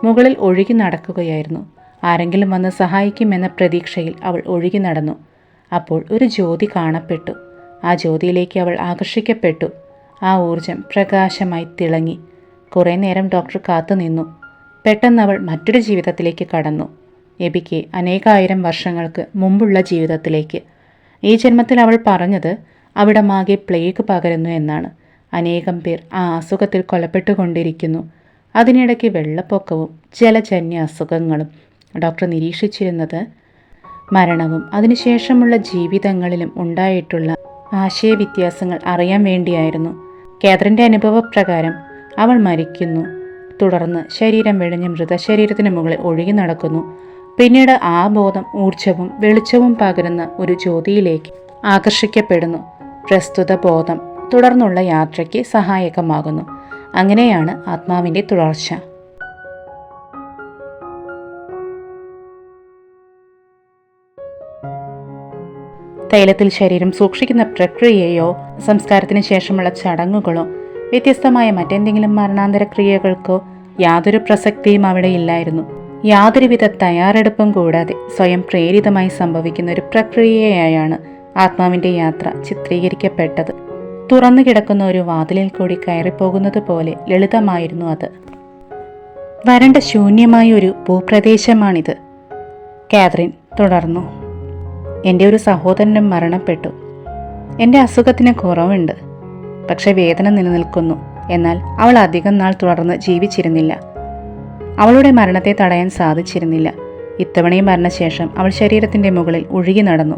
മുകളിൽ ഒഴുകി നടക്കുകയായിരുന്നു. ആരെങ്കിലും വന്ന് സഹായിക്കുമെന്ന പ്രതീക്ഷയിൽ അവൾ ഒഴുകി നടന്നു. അപ്പോൾ ഒരു ജ്യോതി കാണപ്പെട്ടു. ആ ജ്യോതിയിലേക്ക് അവൾ ആകർഷിക്കപ്പെട്ടു. ആ ഊർജം പ്രകാശമായി തിളങ്ങി. കുറേ നേരം ഡോക്ടർ കാത്തുനിന്നു. പെട്ടെന്ന് അവൾ മറ്റൊരു ജീവിതത്തിലേക്ക് കടന്നു. എബിക്ക് അനേകായിരം വർഷങ്ങൾക്ക് മുമ്പുള്ള ജീവിതത്തിലേക്ക്. ഈ ജന്മത്തിൽ അവൾ പറഞ്ഞത് അവിടമാകെ പ്ലേഗ് പകരുന്നു എന്നാണ്. അനേകം പേർ ആ അസുഖത്തിൽ കൊലപ്പെട്ടുകൊണ്ടിരിക്കുന്നു. അതിനിടയ്ക്ക് വെള്ളപ്പൊക്കവും ജലജന്യ അസുഖങ്ങളും. ഡോക്ടർ നിരീക്ഷിച്ചിരുന്നത് മരണവും അതിനുശേഷമുള്ള ജീവിതങ്ങളിലും ഉണ്ടായിട്ടുള്ള ആശയവ്യത്യാസങ്ങൾ അറിയാൻ വേണ്ടിയായിരുന്നു. കാതറിൻ്റെ അനുഭവപ്രകാരം അവൾ മരിക്കുന്നു. തുടർന്ന് ശരീരം വെടിഞ്ഞ് മൃതശരീരത്തിന് മുകളിൽ ഒഴുകി നടക്കുന്നു. പിന്നീട് ആ ബോധം ഊർജവും വെളിച്ചവും പകരുന്ന ഒരു ജ്യോതിയിലേക്ക് ആകർഷിക്കപ്പെടുന്നു. പ്രസ്തുത ബോധം തുടർന്നുള്ള യാത്രയ്ക്ക് സഹായകമാകുന്നു. അങ്ങനെയാണ് ആത്മാവിൻ്റെ തുടർച്ച. തൈലത്തിൽ ശരീരം സൂക്ഷിക്കുന്ന പ്രക്രിയയോ സംസ്കാരത്തിന് ശേഷമുള്ള ചടങ്ങുകളോ വ്യത്യസ്തമായ മറ്റെന്തെങ്കിലും മരണാന്തര ക്രിയകൾക്കോ യാതൊരു പ്രസക്തിയും അവിടെ ഇല്ലായിരുന്നു. യാതൊരുവിധ തയ്യാറെടുപ്പും കൂടാതെ സ്വയം പ്രേരിതമായി സംഭവിക്കുന്ന ഒരു പ്രക്രിയയായാണ് ആത്മാവിൻ്റെ യാത്ര ചിത്രീകരിക്കപ്പെട്ടത്. തുറന്നു കിടക്കുന്ന ഒരു വാതിലിൽ കൂടി കയറിപ്പോകുന്നത് പോലെ ലളിതമായിരുന്നു അത്. വരണ്ട ശൂന്യമായ ഒരു ഭൂപ്രദേശമാണിത്. കാതറിൻ തുടർന്നു. എൻ്റെ ഒരു സഹോദരനും മരണപ്പെട്ടു. എൻ്റെ അസുഖത്തിന് കുറവുണ്ട്, പക്ഷെ വേദന നിലനിൽക്കുന്നു. എന്നാൽ അവൾ അധികം നാൾ തുടർന്ന് ജീവിച്ചിരുന്നില്ല. അവളുടെ മരണത്തെ തടയാൻ സാധിച്ചിരുന്നില്ല. ഇത്തവണയും മരണശേഷം അവൾ ശരീരത്തിൻ്റെ മുകളിൽ ഒഴുകി നടന്നു.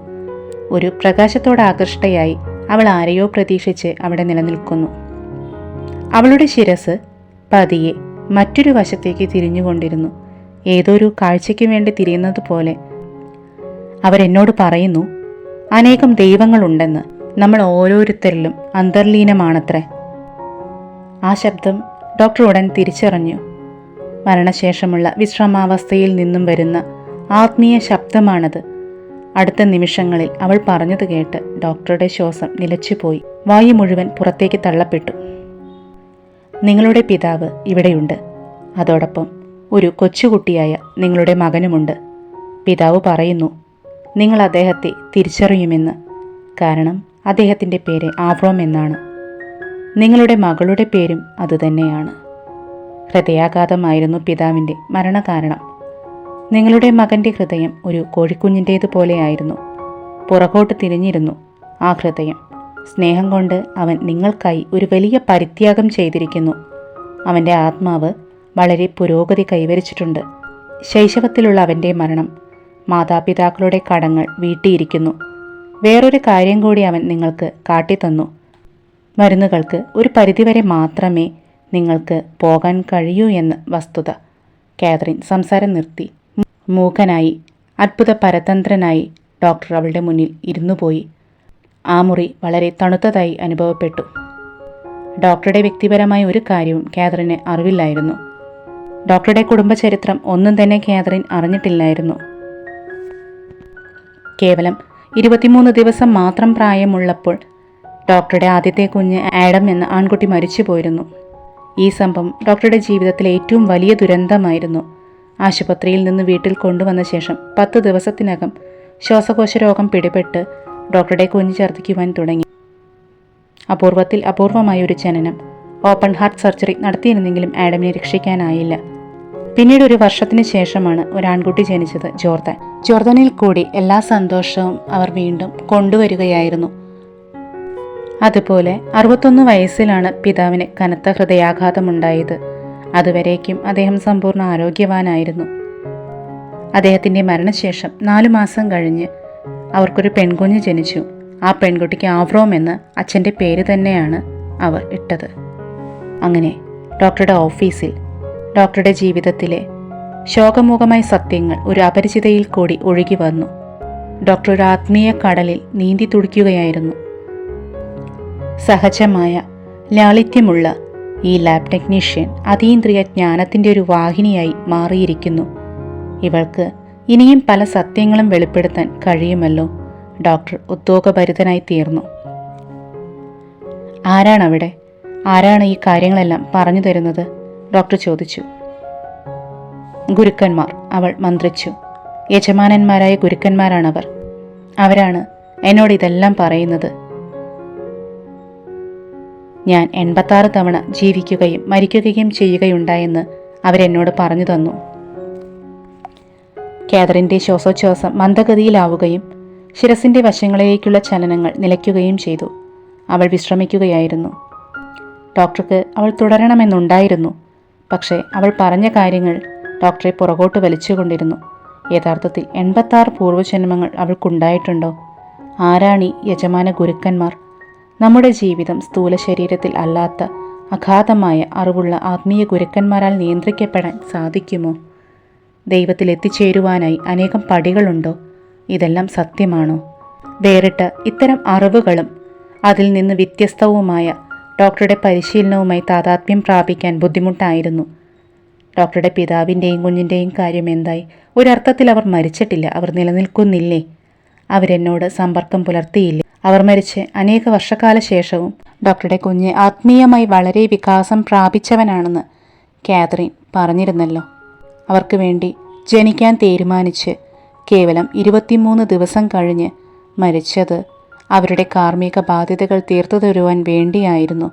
ഒരു പ്രകാശത്തോട് ആകൃഷ്ടയായി അവൾ ആരെയോ പ്രതീക്ഷിച്ച് അവിടെ നിലനിൽക്കുന്നു. അവളുടെ ശിരസ് പതിയെ മറ്റൊരു വശത്തേക്ക് തിരിഞ്ഞുകൊണ്ടിരുന്നു. ഏതോ ഒരു കാഴ്ചയ്ക്ക് വേണ്ടി തിരിയുന്നത് പോലെ. അവരെന്നോട് പറയുന്നു, അനേകം ദൈവങ്ങളുണ്ടെന്ന്. നമ്മൾ ഓരോരുത്തരിലും അന്തർലീനമാണത്രേ. ആ ശബ്ദം ഡോക്ടർ ഉടൻ തിരിച്ചറിഞ്ഞു. മരണശേഷമുള്ള വിശ്രമാവസ്ഥയിൽ നിന്നും വരുന്ന ആത്മീയ ശബ്ദമാണത്. അടുത്ത നിമിഷങ്ങളിൽ അവൾ പറഞ്ഞത് കേട്ട് ഡോക്ടറുടെ ശ്വാസം നിലച്ചുപോയി. വായു മുഴുവൻ പുറത്തേക്ക് തള്ളപ്പെട്ടു. നിങ്ങളുടെ പിതാവ് ഇവിടെയുണ്ട്. അതോടൊപ്പം ഒരു കൊച്ചുകുട്ടിയായ നിങ്ങളുടെ മകനുമുണ്ട്. പിതാവ് പറയുന്നു, നിങ്ങൾ അദ്ദേഹത്തെ തിരിച്ചറിയുമെന്ന്. കാരണം അദ്ദേഹത്തിൻ്റെ പേര് ആവ്രോം എന്നാണ്. നിങ്ങളുടെ മകളുടെ പേരും അതുതന്നെയാണ്. ഹൃദയാഘാതമായിരുന്നു പിതാവിൻ്റെ മരണകാരണം. നിങ്ങളുടെ മകൻ്റെ ഹൃദയം ഒരു കോഴിക്കുഞ്ഞിൻ്റേതുപോലെയായിരുന്നു. പുറകോട്ട് തിരിഞ്ഞിരുന്നു ആ ഹൃദയം. സ്നേഹം കൊണ്ട് അവൻ നിങ്ങൾക്കായി ഒരു വലിയ പരിത്യാഗം ചെയ്തിരിക്കുന്നു. അവൻ്റെ ആത്മാവ് വളരെ പുരോഗതി കൈവരിച്ചിട്ടുണ്ട്. ശൈശവത്തിലുള്ള അവൻ്റെ മരണം മാതാപിതാക്കളുടെ കടങ്ങൾ വീട്ടിയിരിക്കുന്നു. വേറൊരു കാര്യം കൂടി അവൻ നിങ്ങൾക്ക് കാട്ടിത്തന്നു. മരുന്നുകൾക്ക് ഒരു പരിധിവരെ മാത്രമേ നിങ്ങൾക്ക് പോകാൻ കഴിയൂ എന്ന വസ്തുത. കാതറിൻ സംസാരം നിർത്തി. മൂകനായി അത്ഭുത പരതന്ത്രനായി ഡോക്ടർ അവളുടെ മുന്നിൽ ഇരുന്നുപോയി. ആ മുറി വളരെ തണുത്തതായി അനുഭവപ്പെട്ടു. ഡോക്ടറുടെ വ്യക്തിപരമായ ഒരു കാര്യവും കാതറിന് അറിവില്ലായിരുന്നു. ഡോക്ടറുടെ കുടുംബചരിത്രം ഒന്നും തന്നെ കാതറിൻ അറിഞ്ഞിട്ടില്ലായിരുന്നു. കേവലം 23 ദിവസം മാത്രം പ്രായമുള്ളപ്പോൾ ഡോക്ടറുടെ ആദ്യത്തെ കുഞ്ഞ് ആഡം എന്ന ആൺകുട്ടി മരിച്ചു പോയിരുന്നു. ഈ സംഭവം ഡോക്ടറുടെ ജീവിതത്തിലെ ഏറ്റവും വലിയ ദുരന്തമായിരുന്നു. ആശുപത്രിയിൽ നിന്ന് വീട്ടിൽ കൊണ്ടുവന്ന ശേഷം 10 ദിവസത്തിനകം ശ്വാസകോശ രോഗം പിടിപെട്ട് ഡോക്ടറുടെ കുഞ്ഞ് ഛർദ്ദിക്കുവാൻ തുടങ്ങി. അപൂർവത്തിൽ അപൂർവമായ ഒരു ജനനം. ഓപ്പൺ ഹാർട്ട് സർജറി നടത്തിയിരുന്നെങ്കിലും ആഡമിനെ രക്ഷിക്കാനായില്ല. പിന്നീട് ഒരു വർഷത്തിന് ശേഷമാണ് ഒരു ആൺകുട്ടി ജനിച്ചത്, ജോർദാൻ. ജോർദാനിൽ കൂടി എല്ലാ സന്തോഷവും അവർ വീണ്ടും കൊണ്ടുവരികയായിരുന്നു. അതുപോലെ 61 വയസ്സിലാണ് പിതാവിന് കനത്ത ഹൃദയാഘാതമുണ്ടായത്. അതുവരേക്കും അദ്ദേഹം സമ്പൂർണ്ണ ആരോഗ്യവാനായിരുന്നു. അദ്ദേഹത്തിൻ്റെ മരണശേഷം 4 മാസം കഴിഞ്ഞ് അവർക്കൊരു പെൺകുഞ്ഞ് ജനിച്ചു. ആ പെൺകുട്ടിക്ക് ആവ്രോം എന്ന അച്ഛൻ്റെ പേര് തന്നെയാണ് അവർ ഇട്ടത്. അങ്ങനെ ഡോക്ടറുടെ ഓഫീസിൽ ഡോക്ടറുടെ ജീവിതത്തിലെ ശോകമൂകമായ സത്യങ്ങൾ ഒരു അപരിചിതയിൽ കൂടി ഒഴുകി വന്നു. ഡോക്ടർ ഒരു ആത്മീയ കടലിൽ നീന്തി തുടിക്കുകയായിരുന്നു. സഹജമായ ലാളിത്യമുള്ള ഈ ലാബ് ടെക്നീഷ്യൻ അതീന്ദ്രിയ ജ്ഞാനത്തിൻ്റെ ഒരു വാഹിനിയായി മാറിയിരിക്കുന്നു. ഇവൾക്ക് ഇനിയും പല സത്യങ്ങളും വെളിപ്പെടുത്താൻ കഴിയുമല്ലോ. ഡോക്ടർ ഉദ്യോഗഭരിതനായി തീർന്നു. ആരാണവിടെ? ആരാണ് ഈ കാര്യങ്ങളെല്ലാം പറഞ്ഞു തരുന്നത്? ഡോക്ടർ ചോദിച്ചു. ഗുരുക്കന്മാർ, അവൾ മന്ത്രിച്ചു. യജമാനന്മാരായ ഗുരുക്കന്മാരാണവർ. അവരാണ് എന്നോട് ഇതെല്ലാം പറയുന്നത്. ഞാൻ 86 തവണ ജീവിക്കുകയും മരിക്കുകയും ചെയ്യുകയുണ്ടായെന്ന് അവരെന്നോട് പറഞ്ഞു തന്നു. കാതറിൻ്റെ ശ്വാസോച്ഛ്വാസം മന്ദഗതിയിലാവുകയും ശിരസിൻ്റെ വശങ്ങളിലേക്കുള്ള ചലനങ്ങൾ നിലയ്ക്കുകയും ചെയ്തു. അവൾ വിശ്രമിക്കുകയായിരുന്നു. ഡോക്ടർക്ക് അവൾ തുടരണമെന്നുണ്ടായിരുന്നു. പക്ഷേ അവൾ പറഞ്ഞ കാര്യങ്ങൾ ഡോക്ടറെ പുറകോട്ട് വലിച്ചുകൊണ്ടിരുന്നു. യഥാർത്ഥത്തിൽ 86 പൂർവ്വജന്മങ്ങൾ അവൾക്കുണ്ടായിട്ടുണ്ടോ? ആരാണീ യജമാന ഗുരുക്കന്മാർ? നമ്മുടെ ജീവിതം സ്ഥൂല ശരീരത്തിൽ അല്ലാത്ത അഗാധമായ അറിവുള്ള ആത്മീയ ഗുരുക്കന്മാരാൽ നിയന്ത്രിക്കപ്പെടാൻ സാധിക്കുമോ? ദൈവത്തിൽ എത്തിച്ചേരുവാനായി അനേകം പടികളുണ്ടോ? ഇതെല്ലാം സത്യമാണോ? വേറിട്ട ഇത്തരം അറിവുകളും അതിൽ നിന്ന് വ്യത്യസ്തവുമായ ഡോക്ടറുടെ പരിശീലനവുമായി താതാത്മ്യം പ്രാപിക്കാൻ ബുദ്ധിമുട്ടായിരുന്നു. ഡോക്ടറുടെ പിതാവിൻ്റെയും കുഞ്ഞിൻ്റെയും കാര്യം എന്തായി? ഒരർത്ഥത്തിൽ അവർ മരിച്ചിട്ടില്ല. അവർ നിലനിൽക്കുന്നില്ലേ? അവരെന്നോട് സമ്പർക്കം പുലർത്തിയില്ലേ? അവർ മരിച്ച് അനേക വർഷക്കാല ശേഷവും ഡോക്ടറുടെ കുഞ്ഞ് ആത്മീയമായി വളരെ വികാസം പ്രാപിച്ചവനാണെന്ന് കാതറിൻ പറഞ്ഞിരുന്നല്ലോ. അവർക്ക് വേണ്ടി ജനിക്കാൻ തീരുമാനിച്ച് കേവലം 23 ദിവസം കഴിഞ്ഞ് മരിച്ചത് അവരുടെ കാർമ്മിക ബാധ്യതകൾ തീർത്തു തരുവാൻ വേണ്ടിയായിരുന്നു.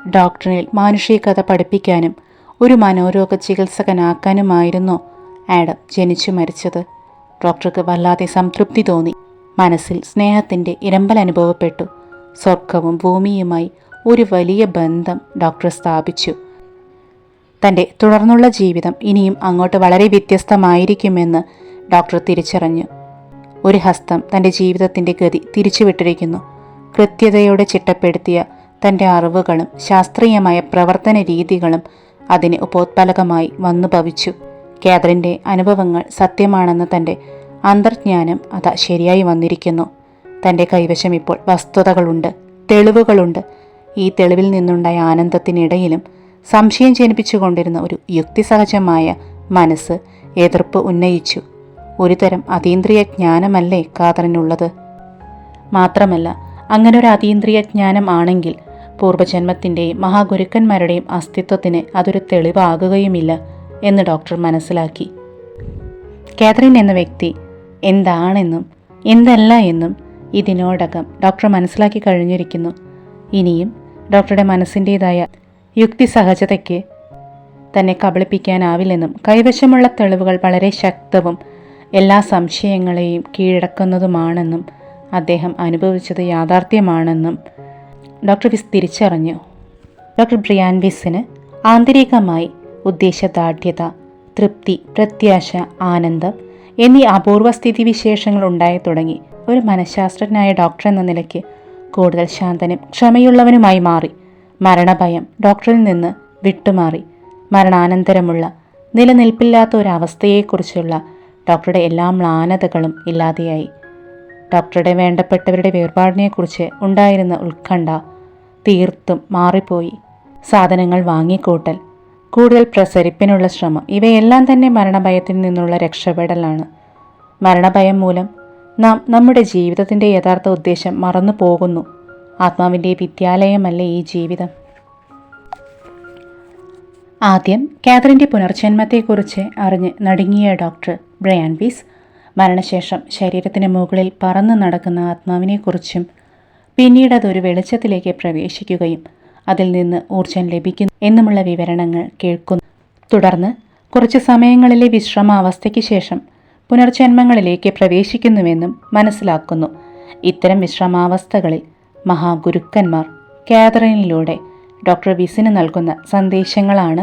ഡോക്ടറിൽ മാനുഷികത പഠിപ്പിക്കാനും ഒരു മനോരോഗ ചികിത്സകനാക്കാനുമായിരുന്നോ ആഡം ജനിച്ചു മരിച്ചത്? ഡോക്ടർക്ക് വല്ലാതെ സംതൃപ്തി തോന്നി. മനസ്സിൽ സ്നേഹത്തിൻ്റെ ഇരമ്പൽ അനുഭവപ്പെട്ടു. സ്വർഗവും ഭൂമിയുമായി ഒരു വലിയ ബന്ധം ഡോക്ടർ സ്ഥാപിച്ചു. തൻ്റെ തുടർന്നുള്ള ജീവിതം ഇനിയും അങ്ങോട്ട് വളരെ വ്യത്യസ്തമായിരിക്കുമെന്ന് ഡോക്ടർ തിരിച്ചറിഞ്ഞു. ഒരു ഹസ്തം തൻ്റെ ജീവിതത്തിൻ്റെ ഗതി തിരിച്ചുവിട്ടിരിക്കുന്നു. കൃത്യതയോടെ ചിട്ടപ്പെടുത്തിയ തൻ്റെ അറിവുകളും ശാസ്ത്രീയമായ പ്രവർത്തന രീതികളും അതിന് ഉപോത്പലകമായി വന്നു ഭവിച്ചു. കാതറിൻ്റെ അനുഭവങ്ങൾ സത്യമാണെന്ന് തൻ്റെ അന്തർജ്ഞാനം അതാ ശരിയായി വന്നിരിക്കുന്നു. തൻ്റെ കൈവശം ഇപ്പോൾ വസ്തുതകളുണ്ട്, തെളിവുകളുണ്ട്. ഈ തെളിവിൽ നിന്നുണ്ടായ ആനന്ദത്തിനിടയിലും സംശയം ജനിപ്പിച്ചുകൊണ്ടിരുന്ന ഒരു യുക്തിസഹജമായ മനസ്സ് എതിർപ്പ് ഉന്നയിച്ചു. ഒരുതരം അതീന്ദ്രിയ ജ്ഞാനമല്ലേ കാതറിനുള്ളത്? മാത്രമല്ല, അങ്ങനൊരു അതീന്ദ്രിയ ജ്ഞാനം ആണെങ്കിൽ പൂർവ്വജന്മത്തിൻ്റെയും മഹാഗുരുക്കന്മാരുടെയും അസ്തിത്വത്തിന് അതൊരു തെളിവാകുകയുമില്ല എന്ന് ഡോക്ടർ മനസ്സിലാക്കി. കാതറിൻ എന്ന വ്യക്തി എന്താണെന്നും എന്തല്ല എന്നും ഇതിനോടകം ഡോക്ടർ മനസ്സിലാക്കി കഴിഞ്ഞിരിക്കുന്നു. ഇനിയും ഡോക്ടറുടെ മനസ്സിൻ്റേതായ യുക്തിസഹജതയ്ക്ക് തന്നെ കബളിപ്പിക്കാനാവില്ലെന്നും കൈവശമുള്ള തെളിവുകൾ വളരെ ശക്തവും എല്ലാ സംശയങ്ങളെയും കീഴടക്കുന്നതുമാണെന്നും അദ്ദേഹം അനുഭവിച്ചത് യാഥാർത്ഥ്യമാണെന്നും ഡോക്ടർ വിസ് തിരിച്ചറിഞ്ഞു. ഡോക്ടർ ബ്രിയാൻ വിസിന് ആന്തരികമായി ഉദ്ദേശദാർഢ്യത, തൃപ്തി, പ്രത്യാശ, ആനന്ദം എന്നീ അപൂർവ സ്ഥിതിവിശേഷങ്ങൾ ഉണ്ടായി തുടങ്ങി. ഒരു മനഃശാസ്ത്രജ്ഞനായ ഡോക്ടർ എന്ന നിലയ്ക്ക് കൂടുതൽ ശാന്തനും ക്ഷമയുള്ളവനുമായി മാറി. മരണഭയം ഡോക്ടറിൽ നിന്ന് വിട്ടുമാറി. മരണാനന്തരമുള്ള നിലനിൽപ്പില്ലാത്ത ഒരവസ്ഥയെക്കുറിച്ചുള്ള ഡോക്ടറുടെ എല്ലാ മ്ലാനതകളും ഇല്ലാതെയായി. ഡോക്ടറുടെ വേണ്ടപ്പെട്ടവരുടെ വേർപാടിനെക്കുറിച്ച് ഉണ്ടായിരുന്ന ഉത്കണ്ഠ തീർത്തും മാറിപ്പോയി. സാധനങ്ങൾ വാങ്ങിക്കൂട്ടൽ, കൂടുതൽ പ്രസരിപ്പിനുള്ള ശ്രമം, ഇവയെല്ലാം തന്നെ മരണഭയത്തിൽ നിന്നുള്ള രക്ഷപ്പെടലാണ്. മരണഭയം മൂലം നാം നമ്മുടെ ജീവിതത്തിൻ്റെ യഥാർത്ഥ ഉദ്ദേശം മറന്നു പോകുന്നു. ആത്മാവിൻ്റെ വിദ്യാലയമല്ലേ ഈ ജീവിതം? ആദ്യം കാതറിൻ്റെ പുനർജന്മത്തെക്കുറിച്ച് അറിഞ്ഞ് നടുങ്ങിയ ഡോക്ടർ ബ്രയാൻ വീസ് മരണശേഷം ശരീരത്തിന് മുകളിൽ പറന്നു നടക്കുന്ന ആത്മാവിനെക്കുറിച്ചും പിന്നീട് അതൊരു വെളിച്ചത്തിലേക്ക് പ്രവേശിക്കുകയും അതിൽ നിന്ന് ഊർജം ലഭിക്കുന്നു എന്നുമുള്ള വിവരണങ്ങൾ കേൾക്കുന്നു. തുടർന്ന് കുറച്ച് സമയങ്ങളിലെ വിശ്രമാവസ്ഥയ്ക്ക് ശേഷം പുനർജന്മങ്ങളിലേക്ക് പ്രവേശിക്കുന്നുവെന്നും മനസ്സിലാക്കുന്നു. ഇത്തരം വിശ്രമാവസ്ഥകളിൽ മഹാഗുരുക്കന്മാർ കാതറിനിലൂടെ ഡോക്ടർ വിസിന് നൽകുന്ന സന്ദേശങ്ങളാണ്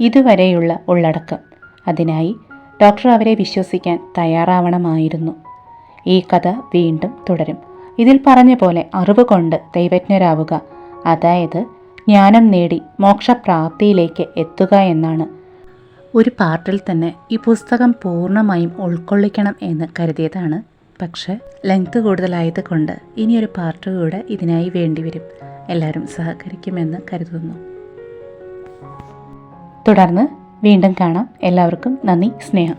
ഇതുവരെയുള്ള ഉള്ളടക്കം. അതിനായി ഡോക്ടർ അവരെ വിശ്വസിക്കാൻ തയ്യാറാവണമായിരുന്നു. ഈ കഥ വീണ്ടും തുടരും. ഇതിൽ പറഞ്ഞ പോലെ അറിവ് കൊണ്ട് ദൈവജ്ഞരാവുക, അതായത് ജ്ഞാനം നേടി മോക്ഷപ്രാപ്തിയിലേക്ക് എത്തുക എന്നാണ്. ഒരു പാർട്ടിൽ തന്നെ ഈ പുസ്തകം പൂർണ്ണമായും ഉൾക്കൊള്ളിക്കണം എന്ന് കരുതിയതാണ്. പക്ഷേ ലെങ്ത് കൂടുതലായത് കൊണ്ട് ഇനിയൊരു പാർട്ട് കൂടെ ഇതിനായി വേണ്ടിവരും. എല്ലാവരും സഹകരിക്കുമെന്ന് കരുതുന്നു. തുടർന്ന് വീണ്ടും കാണാം. എല്ലാവർക്കും നന്ദി, സ്നേഹം.